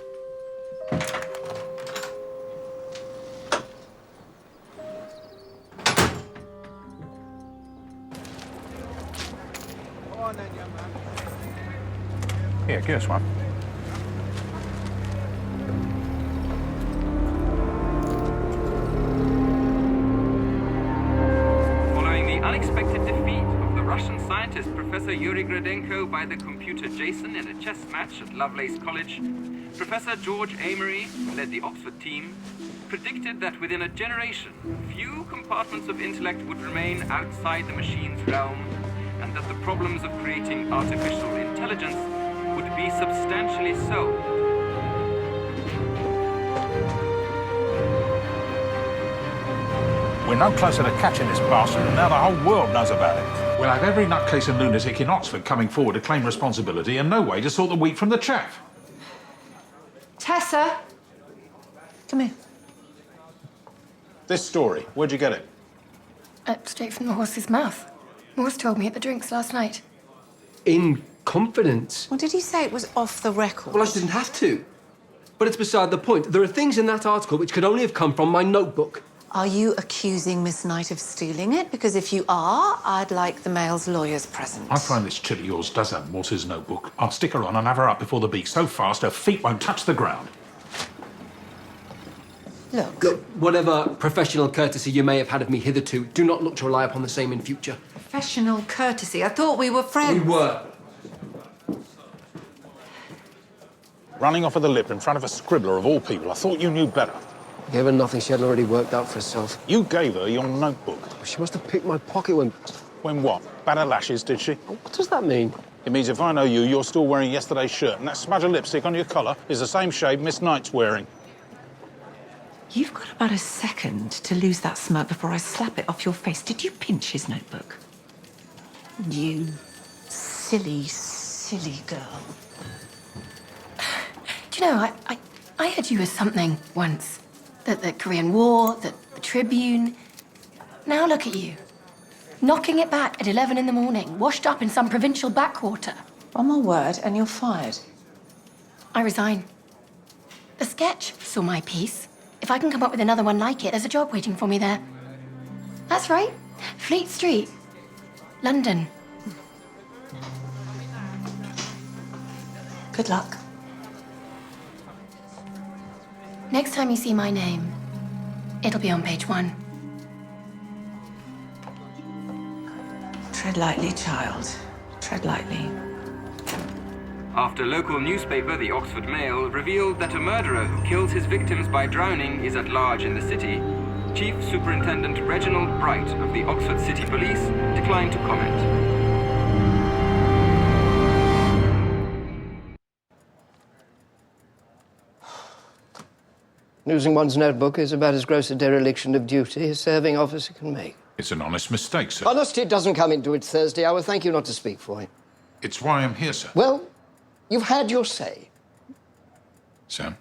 Here, give us one. Following the unexpected defeat of the Russian scientist Professor Yuri Gradenko by the computer Jason in a chess match at Lovelace College, Professor George Amory, who led the Oxford team, predicted that within a generation, few compartments of intellect would remain outside the machine's realm, and that the problems of creating artificial intelligence would be substantially solved. We're no closer to catching this bastard, and now the whole world knows about it. We'll have every nutcase and lunatic in Oxford coming forward to claim responsibility and no way to sort the wheat from the chaff. Tessa! Come here. This story, where'd you get it? Straight from the horse's mouth. Morse told me at the drinks last night. In confidence? Well, did he say it was off the record? Well, I didn't have to. But it's beside the point. There are things in that article which could only have come from my notebook. Are you accusing Miss Knight of stealing it? Because if you are, I'd like the Mail's lawyers present. I find this chill of yours does have Morse's notebook. I'll stick her on and have her up before the beak so fast her feet won't touch the ground. Look, whatever professional courtesy you may have had of me hitherto, do not look to rely upon the same in future. Professional courtesy. I thought we were friends. We were. Running off at the lip in front of a scribbler of all people. I thought you knew better. I gave her nothing she hadn't already worked out for herself. You gave her your notebook. She must have picked my pocket when... When what? Bat her lashes, did she? What does that mean? It means if I know you, you're still wearing yesterday's shirt, and that smudge of lipstick on your collar is the same shade Miss Knight's wearing. You've got about a second to lose that smirk before I slap it off your face. Did you pinch his notebook? You silly, silly girl. Do you know, I heard you as something once. The Korean War, the Tribune. Now look at you. Knocking it back at 11 in the morning, washed up in some provincial backwater. One more word and you're fired. I resign. The Sketch saw my piece. If I can come up with another one like it, there's a job waiting for me there. That's right. Fleet Street. London. Good luck. Next time you see my name, it'll be on page 1. Tread lightly, child. Tread lightly. After local newspaper, the Oxford Mail, revealed that a murderer who kills his victims by drowning is at large in the city, Chief Superintendent Reginald Bright of the Oxford City Police declined to comment. Losing one's notebook is about as gross a dereliction of duty as a serving officer can make. It's an honest mistake, sir. Honesty doesn't come into it Thursday. I will thank you not to speak for him. It's why I'm here, sir. Well, you've had your say. Sam?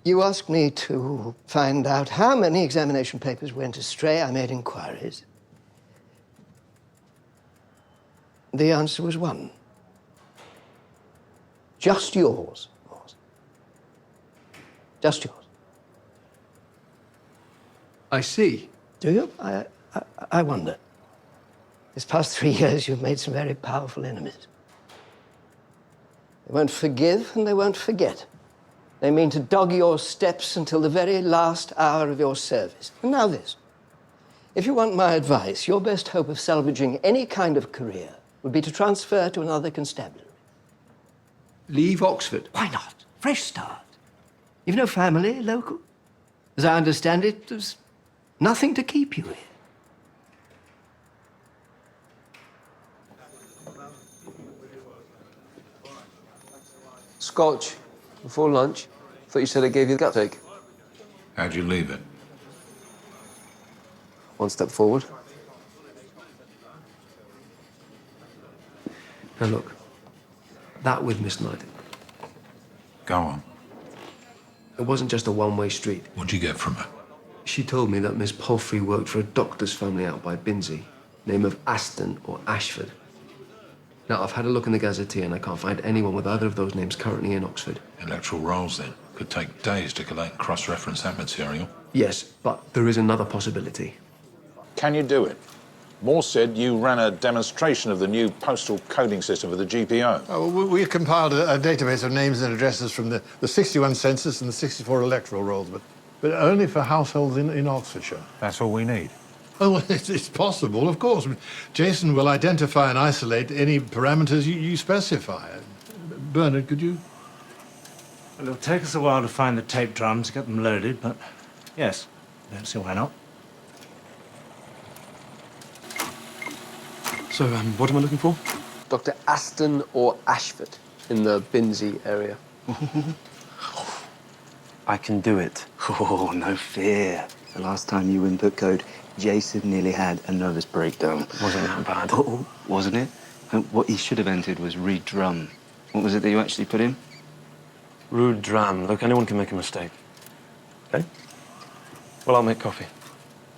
You asked me to find out how many examination papers went astray. I made inquiries. The answer was 1. Just yours, Morse. Just yours. I see. Do you? I wonder. This past 3 years, you've made some very powerful enemies. They won't forgive and they won't forget. They mean to dog your steps until the very last hour of your service. And now this. If you want my advice, your best hope of salvaging any kind of career would be to transfer to another constabulary. Leave Oxford? Why not? Fresh start. You've no family local? As I understand it, there's nothing to keep you here. Scotch. Before lunch. Thought you said I gave you the guttake. How'd you leave it? One step forward. Now look, that with Miss Knight. Go on. It wasn't just a one-way street. What'd you get from her? She told me that Miss Palfrey worked for a doctor's family out by Binsey, name of Aston or Ashford. Now, I've had a look in the Gazetteer and I can't find anyone with either of those names currently in Oxford. Electoral rolls, then. Could take days to collect and cross-reference that material. Yes, but there is another possibility. Can you do it? Morse said you ran a demonstration of the new postal coding system for the GPO. Oh, we compiled a database of names and addresses from the 61 census and the 64 electoral rolls, but only for households in Oxfordshire. That's all we need. Oh, well, it's possible, of course. Jason will identify and isolate any parameters you specify. Bernard, could you? Well, it'll take us a while to find the tape drums, get them loaded, but yes, don't see why not. So, what am I looking for? Dr. Aston or Ashford in the Binsey area. I can do it. Oh, no fear. The last time you input code Jason nearly had a nervous breakdown. Wasn't that bad? Oh, wasn't it? And what he should have entered was Reed Drum. What was it that you actually put in? Rude dram. Look, anyone can make a mistake. Okay? Well, I'll make coffee.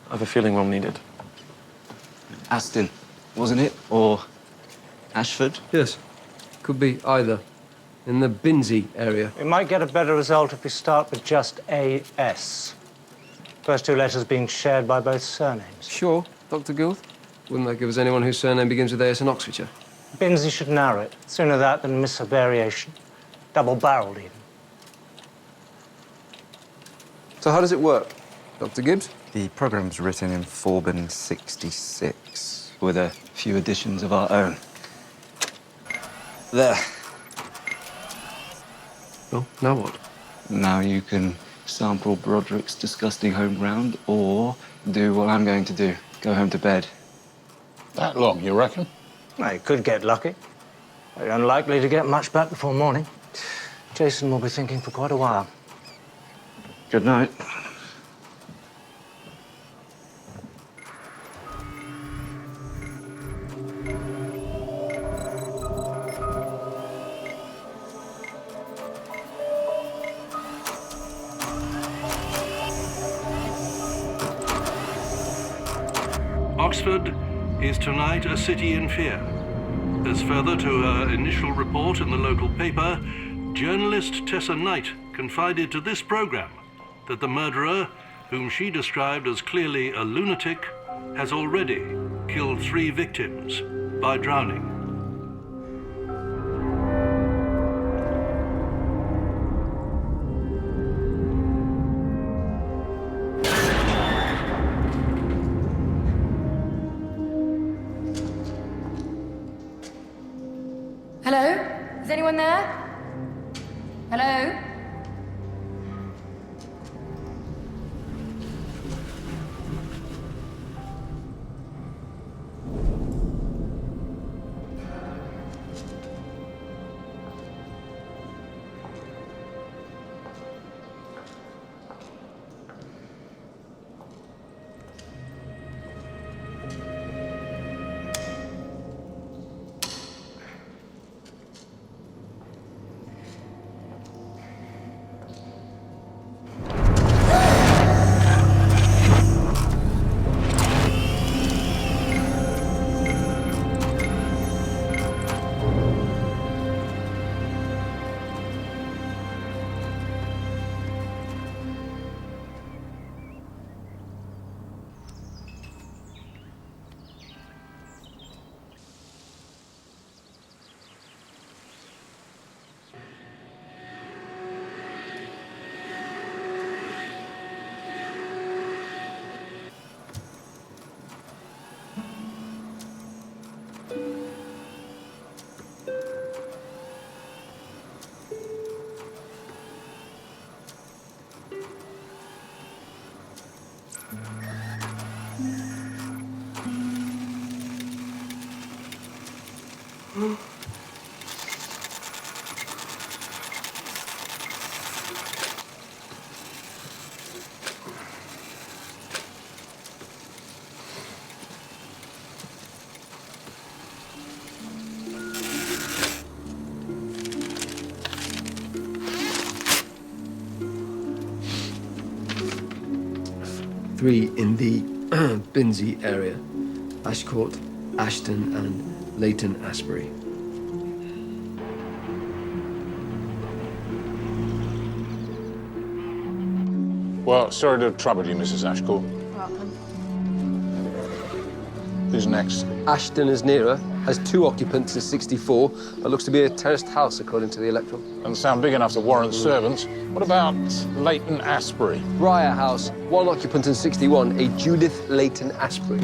I have a feeling we'll need it. Aston, wasn't it? Or Ashford? Yes. Could be either. In the Binsey area. We might get a better result if we start with just AS. First two letters being shared by both surnames. Sure, Dr. Gould. Wouldn't that give us anyone whose surname begins with AS in Oxfordshire? Binsey should narrow it. Sooner that than miss a variation. Double-barreled, even. So how does it work, Dr. Gibbs? The program's written in Forbin 66, with a few additions of our own. There. Well, now what? Now you can sample Broderick's disgusting home ground, or do what I'm going to do. Go home to bed. That long, you reckon? Well, you could get lucky. Very unlikely to get much back before morning. Jason will be thinking for quite a while. Good night. Oxford is tonight a city in fear. As further to her initial report in the local paper, journalist Tessa Knight confided to this program that the murderer, whom she described as clearly a lunatic, has already killed 3 victims by drowning. Hello? Is anyone there? Hello? Three in the Binsey area. Ashcourt, Ashton, and Leighton Asbury. Well, sorry to trouble you, Mrs. Ashcourt. Welcome. Who's next? Ashton is nearer, has 2 occupants in 64, but looks to be a terraced house according to the electoral. Doesn't sound big enough to warrant servants. What about Leighton Asbury? Briar House, 1 occupant in 61, a Judith Leighton Asbury.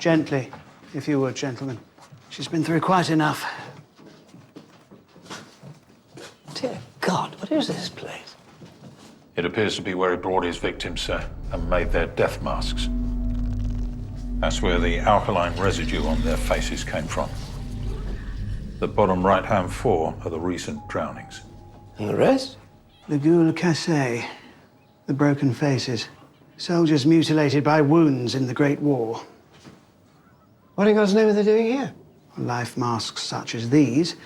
Gently, if you would, gentlemen. She's been through quite enough. Dear God, what is this place? It appears to be where he brought his victims, sir, and made their death masks. That's where the alkaline residue on their faces came from. The bottom right-hand 4 are the recent drownings. And the rest? The Ghoul Cassé, the broken faces. Soldiers mutilated by wounds in the Great War. What in God's name are they doing here? Life masks such as these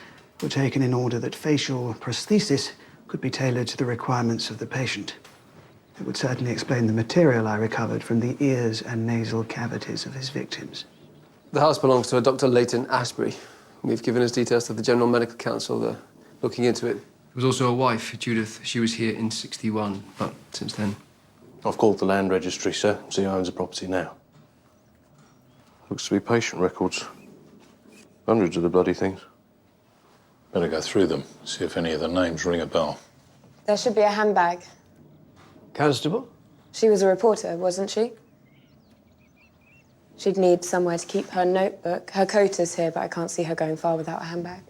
were taken in order that facial prosthesis could be tailored to the requirements of the patient. It would certainly explain the material I recovered from the ears and nasal cavities of his victims. The house belongs to a Dr. Leighton Asbury. We've given his details to the General Medical Council. They're looking into it. There was also a wife, Judith. She was here in '61, but since then... I've called the land registry, sir. See who owns the property now. Looks to be patient records. Hundreds of the bloody things. Better go through them, see if any of the names ring a bell. There should be a handbag. Constable? She was a reporter, wasn't she? She'd need somewhere to keep her notebook. Her coat is here, but I can't see her going far without a handbag.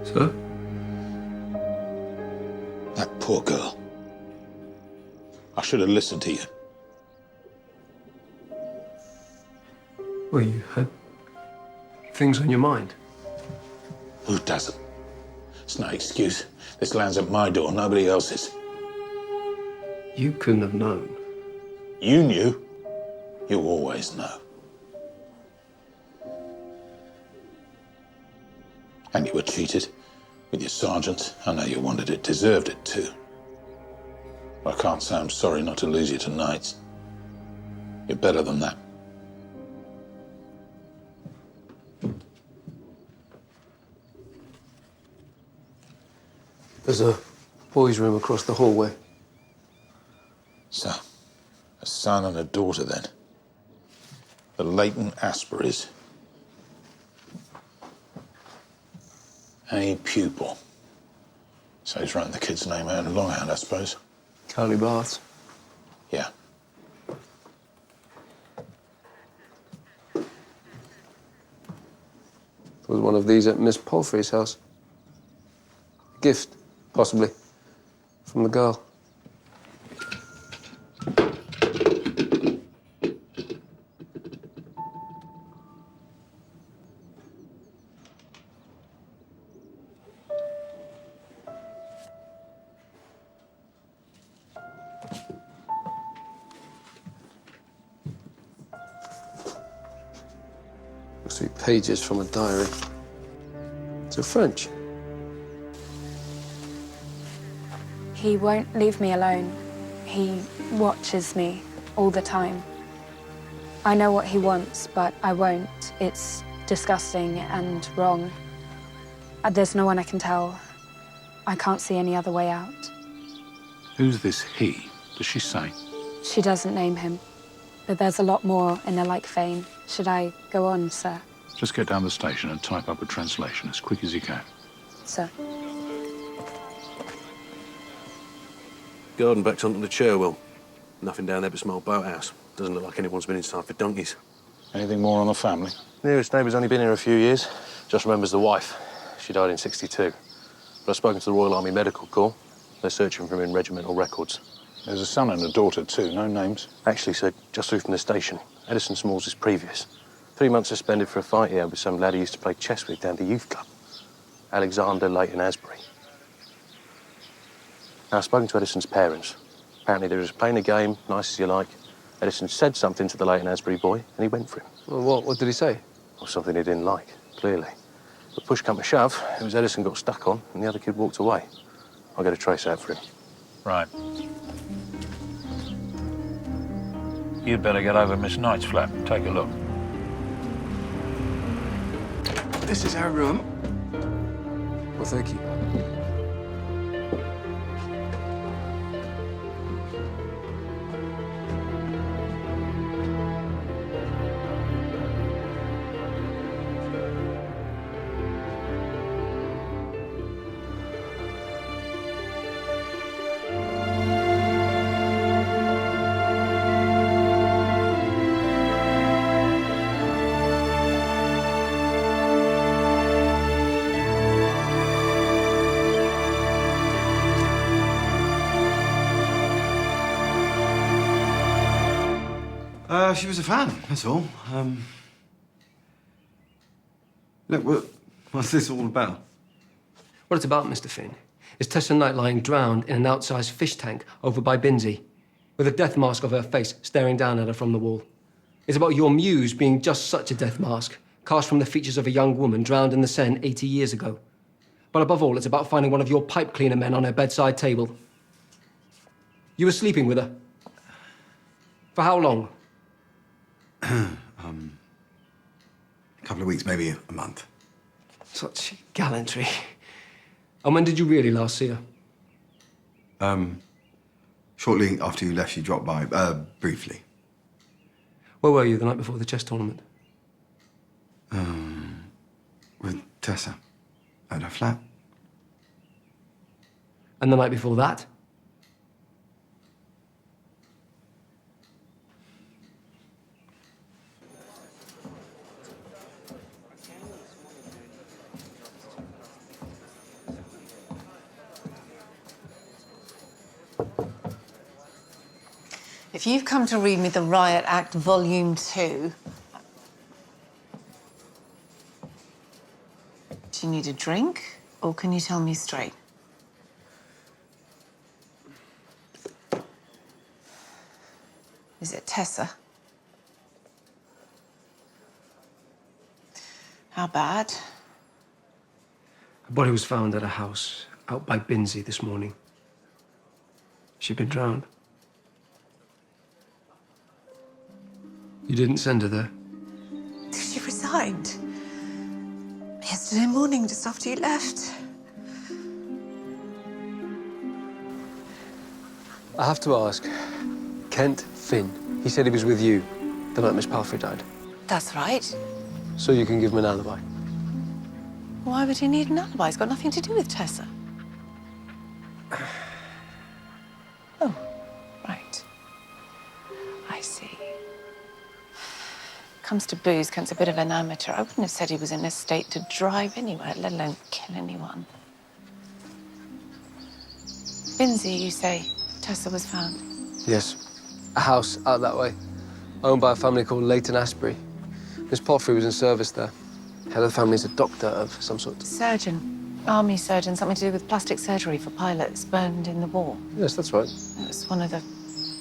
Sir? That poor girl. I should have listened to you. Well, you had things on your mind. Who doesn't? It's no excuse. This land's at my door, nobody else's. You couldn't have known. You knew. You always know. And you were cheated with your sergeant. I know you wanted it, deserved it too. I can't say I'm sorry not to lose you tonight. You're better than that. There's a boys' room across the hallway. So, a son and a daughter then. The Leighton Asburys. A pupil. So he's writing the kid's name out in longhand, I suppose. Carly Baths. Yeah. There was one of these at Miss Palfrey's house. A gift, possibly, from the girl. Looks to be pages from a diary. It's French. He won't leave me alone. He watches me all the time. I know what he wants, but I won't. It's disgusting and wrong. There's no one I can tell. I can't see any other way out. Who's this he? Does she say? She doesn't name him, but there's a lot more in a like vein. Should I go on, sir? Just get down the station and type up a translation as quick as you can. Sir. Garden backs onto the chair, Will. Nothing down there but some old boathouse. Doesn't look like anyone's been inside for donkeys. Anything more on the family? Nearest neighbour's only been here a few years. Just remembers the wife. She died in '62. But I've spoken to the Royal Army Medical Corps. They're searching for him in regimental records. There's a son and a daughter too, no names? Actually, sir, just through from the station. Edison Smalls is previous. 3 months suspended for a fight he had with some lad he used to play chess with down the youth club. Alexander Leighton Asbury. Now, I've spoken to Edison's parents. Apparently they were just playing a game, nice as you like. Edison said something to the Leighton Asbury boy, and he went for him. Well, what? What did he say? Well, something he didn't like, clearly. But push come to shove, it was Edison got stuck on, and the other kid walked away. I'll get a trace out for him. Right. You'd better get over Miss Knight's flat and take a look. This is our room. Well, thank you. She was a fan, that's all. Look, what's this all about? What it's about, Mr. Finn, is Tessa Knight lying drowned in an outsized fish tank over by Binsey, with a death mask of her face staring down at her from the wall. It's about your muse being just such a death mask, cast from the features of a young woman drowned in the Seine 80 years ago. But above all, it's about finding one of your pipe cleaner men on her bedside table. You were sleeping with her. For how long? A couple of weeks, maybe a month. Such gallantry. And when did you really last see her? Shortly after you left, she dropped by, briefly. Where were you the night before the chess tournament? With Tessa. At her flat. And the night before that? If you've come to read me the Riot Act, Volume 2... Do you need a drink, or can you tell me straight? Is it Tessa? How bad? Her body was found at a house out by Binsey this morning. She'd been drowned. You didn't send her there? She resigned. Yesterday morning, just after you left. I have to ask, Kent Finn, he said he was with you the night Miss Palfrey died. That's right. So you can give him an alibi. Why would he need an alibi? It's got nothing to do with Tessa. Oh, right. I see. Comes to booze, Kent's a bit of an amateur. I wouldn't have said he was in a state to drive anywhere, let alone kill anyone. Binsey, you say Tessa was found? Yes. A house out that way, owned by a family called Leighton Asprey. Miss Palfrey was in service there. Head of the family's a doctor of some sort. Surgeon. Army surgeon, something to do with plastic surgery for pilots burned in the war. Yes, that's right. It was one of the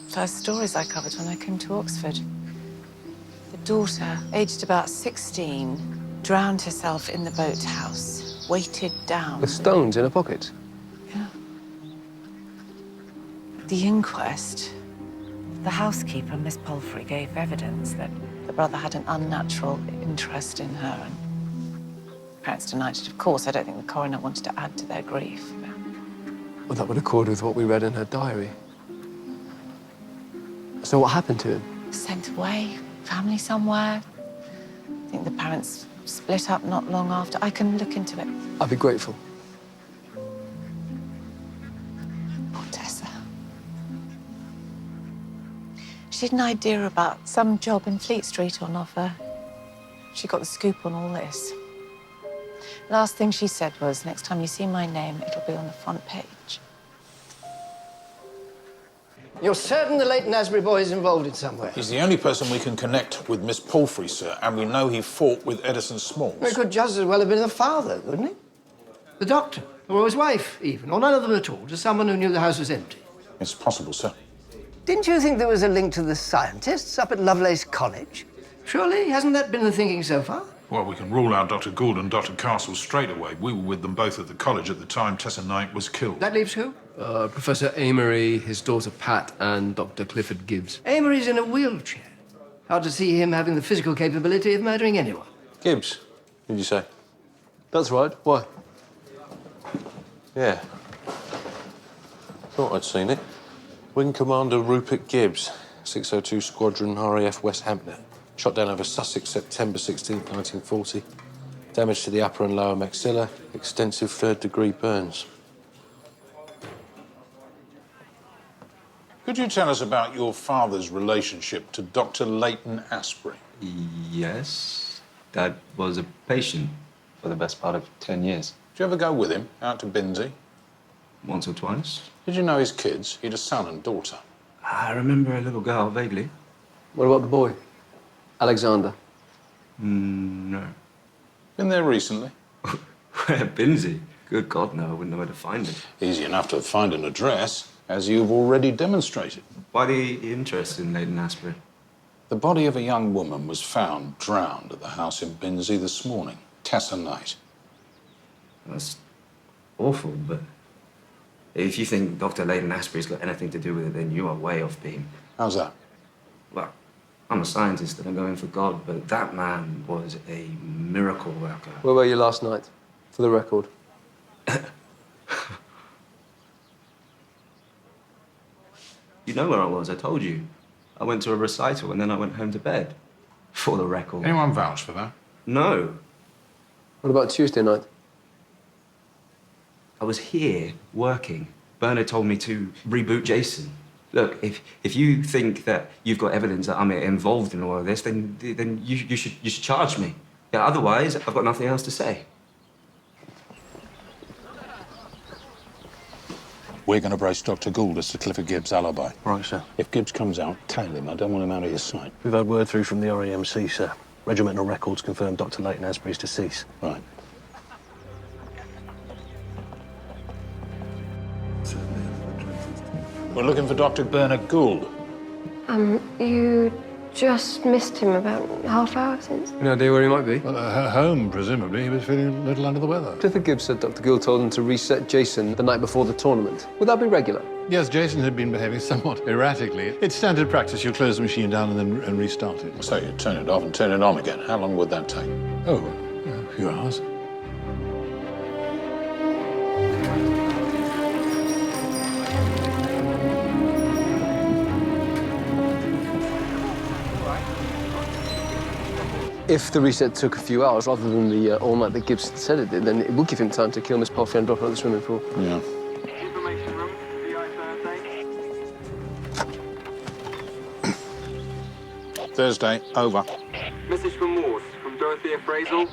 first stories I covered when I came to Oxford. The daughter, aged about 16, drowned herself in the boathouse, weighted down. With stones in her pocket? Yeah. The inquest, the housekeeper, Miss Palfrey, gave evidence that the brother had an unnatural interest in her, and parents denied it, of course. I don't think the coroner wanted to add to their grief. Well, that would accord with what we read in her diary. So what happened to him? Sent away, family somewhere. I think the parents split up not long after. I can look into it. I'd be grateful. Poor Tessa. She had an idea about some job in Fleet Street on offer. She got the scoop on all this. Last thing she said was, next time you see my name, it'll be on the front page. You're certain the Leighton Asbury boy is involved in some way? He's the only person we can connect with Miss Palfrey, sir, and we know he fought with Edison Smalls. He could just as well have been the father, couldn't he? The doctor, or his wife, even, or none of them at all, just someone who knew the house was empty. It's possible, sir. Didn't you think there was a link to the scientists up at Lovelace College? Surely, hasn't that been the thinking so far? Well, we can rule out Dr. Gould and Dr. Castle straight away. We were with them both at the college at the time Tessa Knight was killed. That leaves who? Professor Amory, his daughter Pat, and Dr. Clifford Gibbs. Amory's in a wheelchair. Hard to see him having the physical capability of murdering anyone. Gibbs, did you say? That's right. Why? Yeah. Thought I'd seen it. Wing Commander Rupert Gibbs, 602 Squadron, RAF West Hampton. Shot down over Sussex, September 16, 1940. Damage to the upper and lower maxilla, extensive third-degree burns. Could you tell us about your father's relationship to Dr. Leighton Asprey? Yes. Dad was a patient for the best part of 10 years. Did you ever go with him out to Binsey? Once or twice. Did you know his kids? He had a son and daughter. I remember a little girl vaguely. What about the boy? Alexander? No. Been there recently? Where, Binsey? Good God, no, I wouldn't know where to find him. Easy enough to find an address, as you've already demonstrated. Why the interest in Leighton Asprey? The body of a young woman was found drowned at the house in Binsey this morning. Tessa Knight. That's awful, but if you think Dr. Leighton Asprey's got anything to do with it, then you are way off beam. How's that? Well, I'm a scientist and I'm going for God, but that man was a miracle worker. Where were you last night, for the record? You know where I was, I told you. I went to a recital and then I went home to bed. For the record. Anyone vouch for that? No. What about Tuesday night? I was here working. Bernard told me to reboot Jason. Look, if you think that you've got evidence that I'm involved in all of this, then you should charge me. Yeah, otherwise, I've got nothing else to say. We're going to brace Dr. Gould as to Clifford Gibbs' alibi. Right, sir. If Gibbs comes out, tail him. I don't want him out of your sight. We've had word through from the RAMC, sir. Regimental records confirm Dr. Leighton Asprey's deceased. Right. We're looking for Dr. Bernard Gould. You just missed him about half hour since. Any idea where he might be? Well, at home, presumably. He was feeling a little under the weather. Clifford Gibbs said Dr. Gould told him to reset Jason the night before the tournament. Would that be regular? Yes, Jason had been behaving somewhat erratically. It's standard practice. You close the machine down and restart it. So you turn it off and turn it on again. How long would that take? Oh, a few hours. If the reset took a few hours rather than the all night that Gibbs said it did, then it would give him time to kill Miss Palfrey and drop her at the swimming pool. Yeah. Information room, VI Thursday. Thursday, over. Message from Morse, from Dorothea Frazel.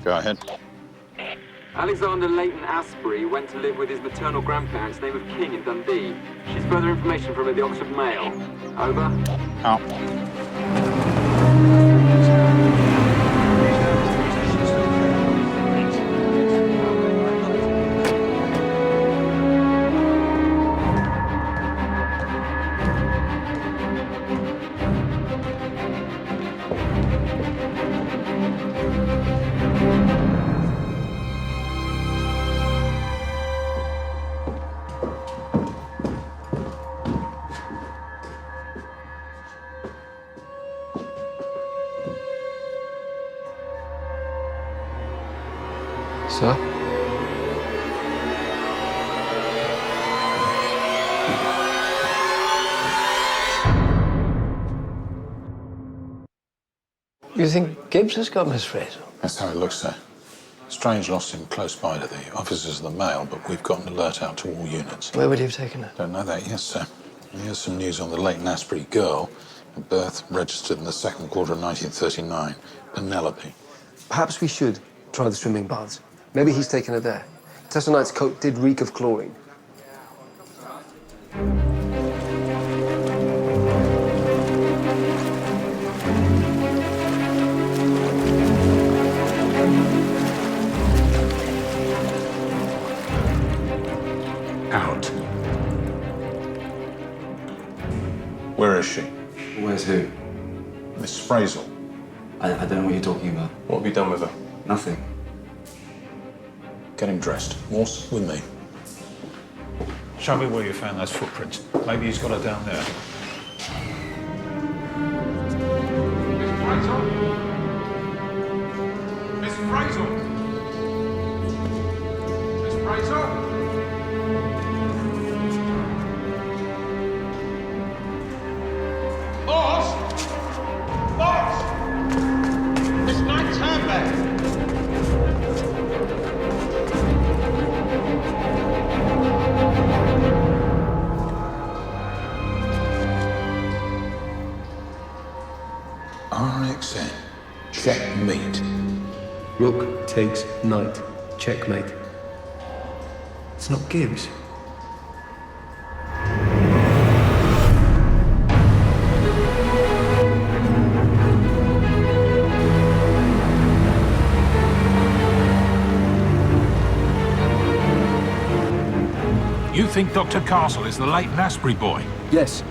Go ahead. Alexander Leighton Asprey went to live with his maternal grandparents, name of King, in Dundee. She's further information from the Oxford Mail. Over. Out. Sir? You think Gibbs has got Miss Fraser? That's how it looks, sir. Strange lost him close by to the officers of the Mail, but we've got an alert out to all units. Where would he have taken her? Don't know that yet, sir. Here's some news on the Leighton Asprey girl. A birth registered in the second quarter of 1939. Penelope. Perhaps we should try the swimming baths. Maybe he's taken her there. Tessa Knight's coat did reek of chlorine. Out. Where is she? Where's who? Miss Frazel. I don't know what you're talking about. What have you done with her? Nothing. Get him dressed. Morse, with me. Show me where you found those footprints. Maybe he's got her down there. Miss Fraser! Miss Fraser! Miss Fraser! Makes sense. Checkmate. Rook takes knight. Checkmate. It's not Gibbs. You think Dr. Castle is the late Nasbury boy? Yes.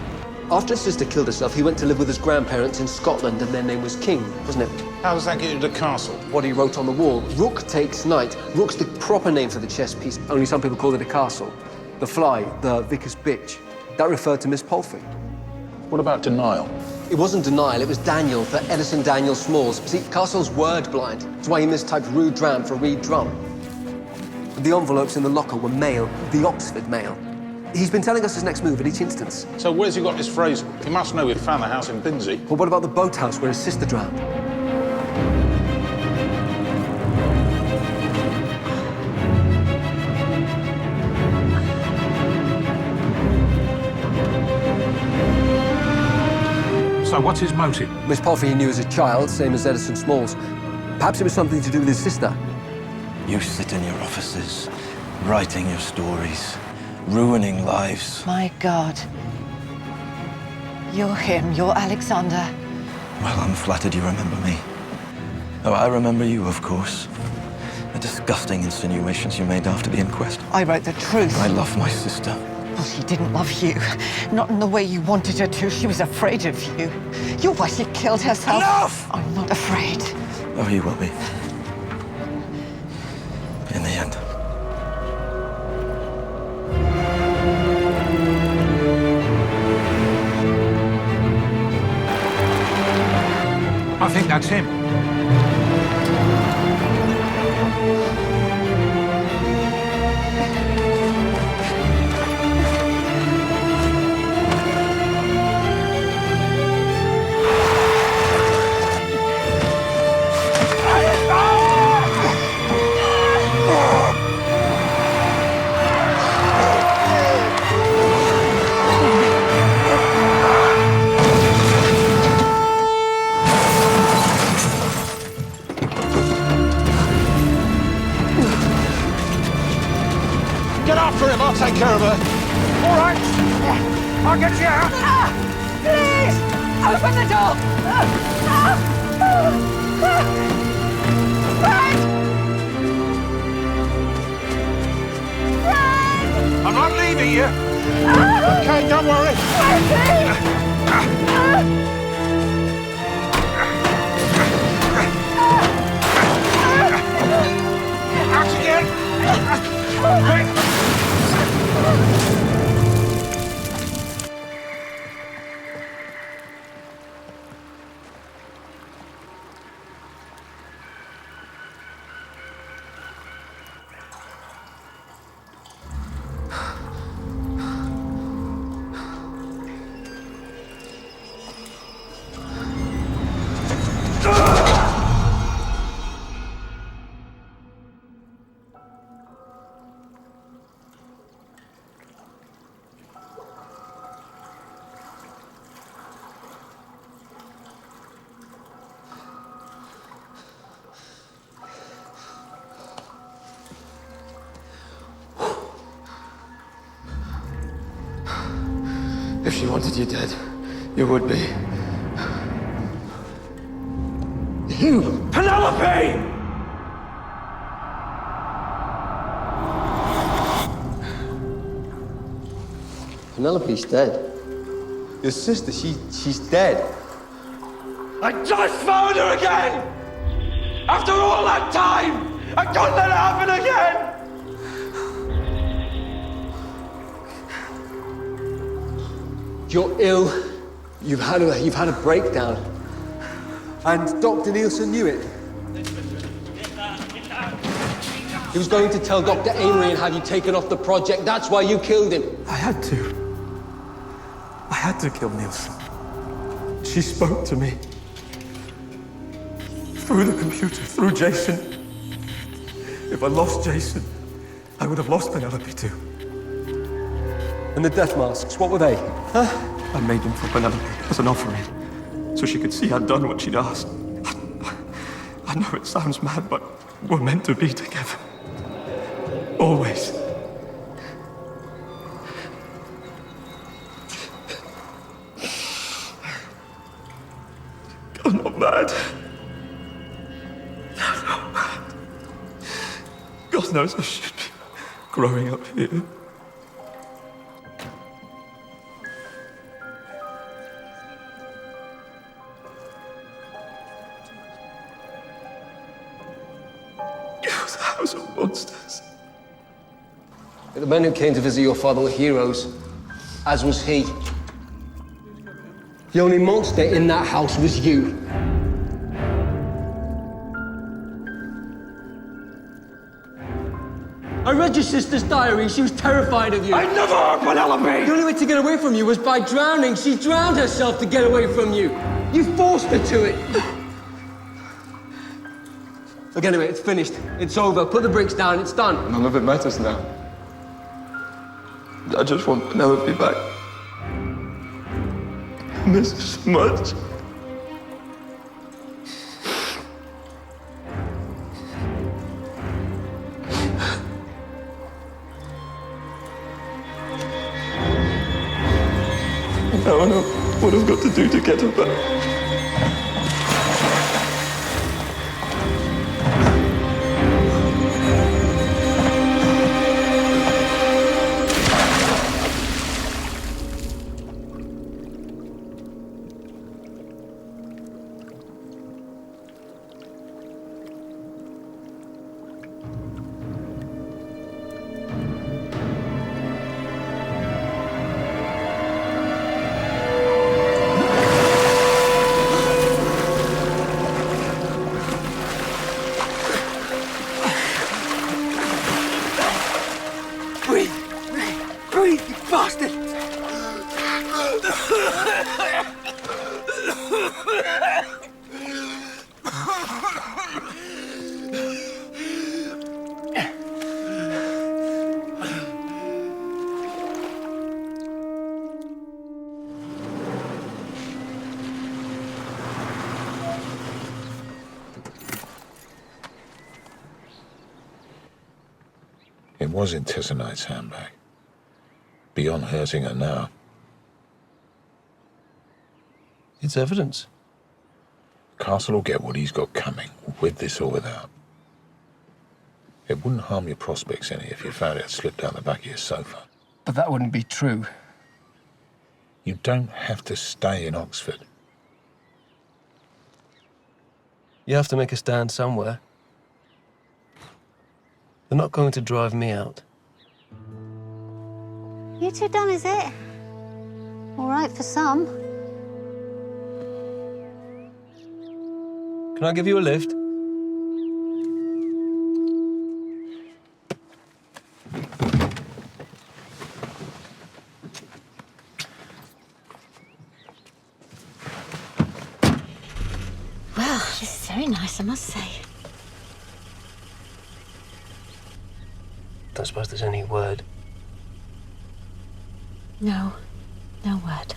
After his sister killed herself, he went to live with his grandparents in Scotland, and their name was King, wasn't it? How does that get you to the castle? What he wrote on the wall. Rook takes knight. Rook's the proper name for the chess piece, only some people call it a castle. The fly, the vicar's bitch. That referred to Miss Palfrey. What about denial? It wasn't denial, it was Daniel for Edison Daniel Smalls. See, Castle's word blind. That's why he mistyped Rude Dram for Reed Drum. The envelopes in the locker were mail, the Oxford mail. He's been telling us his next move at each instance. So where's he got this phrase? He must know he'd found the house in Binsey. Well, what about the boathouse where his sister drowned? So what's his motive? Miss Palfrey he knew as a child, same as Edison Smalls. Perhaps it was something to do with his sister. You sit in your offices, writing your stories, ruining lives. My God. You're him. You're Alexander. Well, I'm flattered you remember me. Oh, I remember you, of course. The disgusting insinuations you made after the inquest. I wrote the truth. I love my sister. Well, she didn't love you. Not in the way you wanted her to. She was afraid of you. You're why she killed herself. Enough! I'm not afraid. Oh, you will be. In the end. I think that's him. Get after him, I'll take care of her. All right. I'll get you out. Please! Open the door! I'm not leaving you. Okay, don't worry. Out again. If she wanted you dead, you would be. You! Penelope! Penelope's dead. Your sister, she's dead. I just found her again! After all that time! I couldn't let it happen again! You're ill. You've had a breakdown. And Dr. Nielsen knew it. He was going to tell Dr. Amory and have you taken off the project. That's why you killed him. I had to kill Nielsen. She spoke to me. Through the computer, through Jason. If I lost Jason, I would have lost Penelope too. And the death masks, what were they? Huh? I made them for Penelope as an offering. so she could see I'd done what she'd asked. I know it sounds mad, but we're meant to be together. Always. I'm not mad. I'm not mad. God knows I should be growing up here. It was a house of monsters. The men who came to visit your father were heroes, as was he. The only monster in that house was you. I read your sister's diary. She was terrified of you. I never heard Penelope! The only way to get away from you was by drowning. She drowned herself to get away from you. You forced her to it. Look, anyway, it's finished. It's over. Put the bricks down. It's done. None of it matters now. I just want Penelope back. I miss her so much. Now I know what I've got to do to get her back. Breathe, you bastard! It was in Tessa Knight's handbag. Beyond hurting her now. It's evidence. Castle will get what he's got coming, with this or without. It wouldn't harm your prospects any if you found it had slipped down the back of your sofa. But that wouldn't be true. You don't have to stay in Oxford. You have to make a stand somewhere. They're not going to drive me out. You two done, is it? All right for some. Can I give you a lift? Well, this is very nice, I must say. Don't suppose there's any word. No, no word.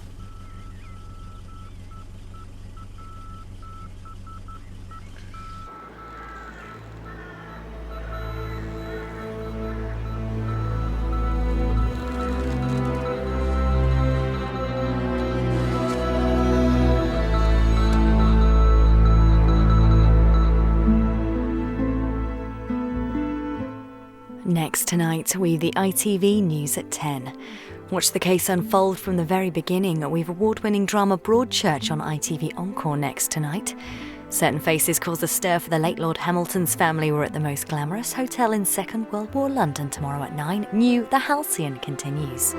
Next tonight, we've the ITV News at 10. Watch the case unfold from the very beginning. We've award-winning drama Broadchurch on ITV Encore next tonight. Certain Faces cause a stir for the late Lord Hamilton's family. We're at the most glamorous hotel in Second World War London tomorrow at 9. New The Halcyon continues.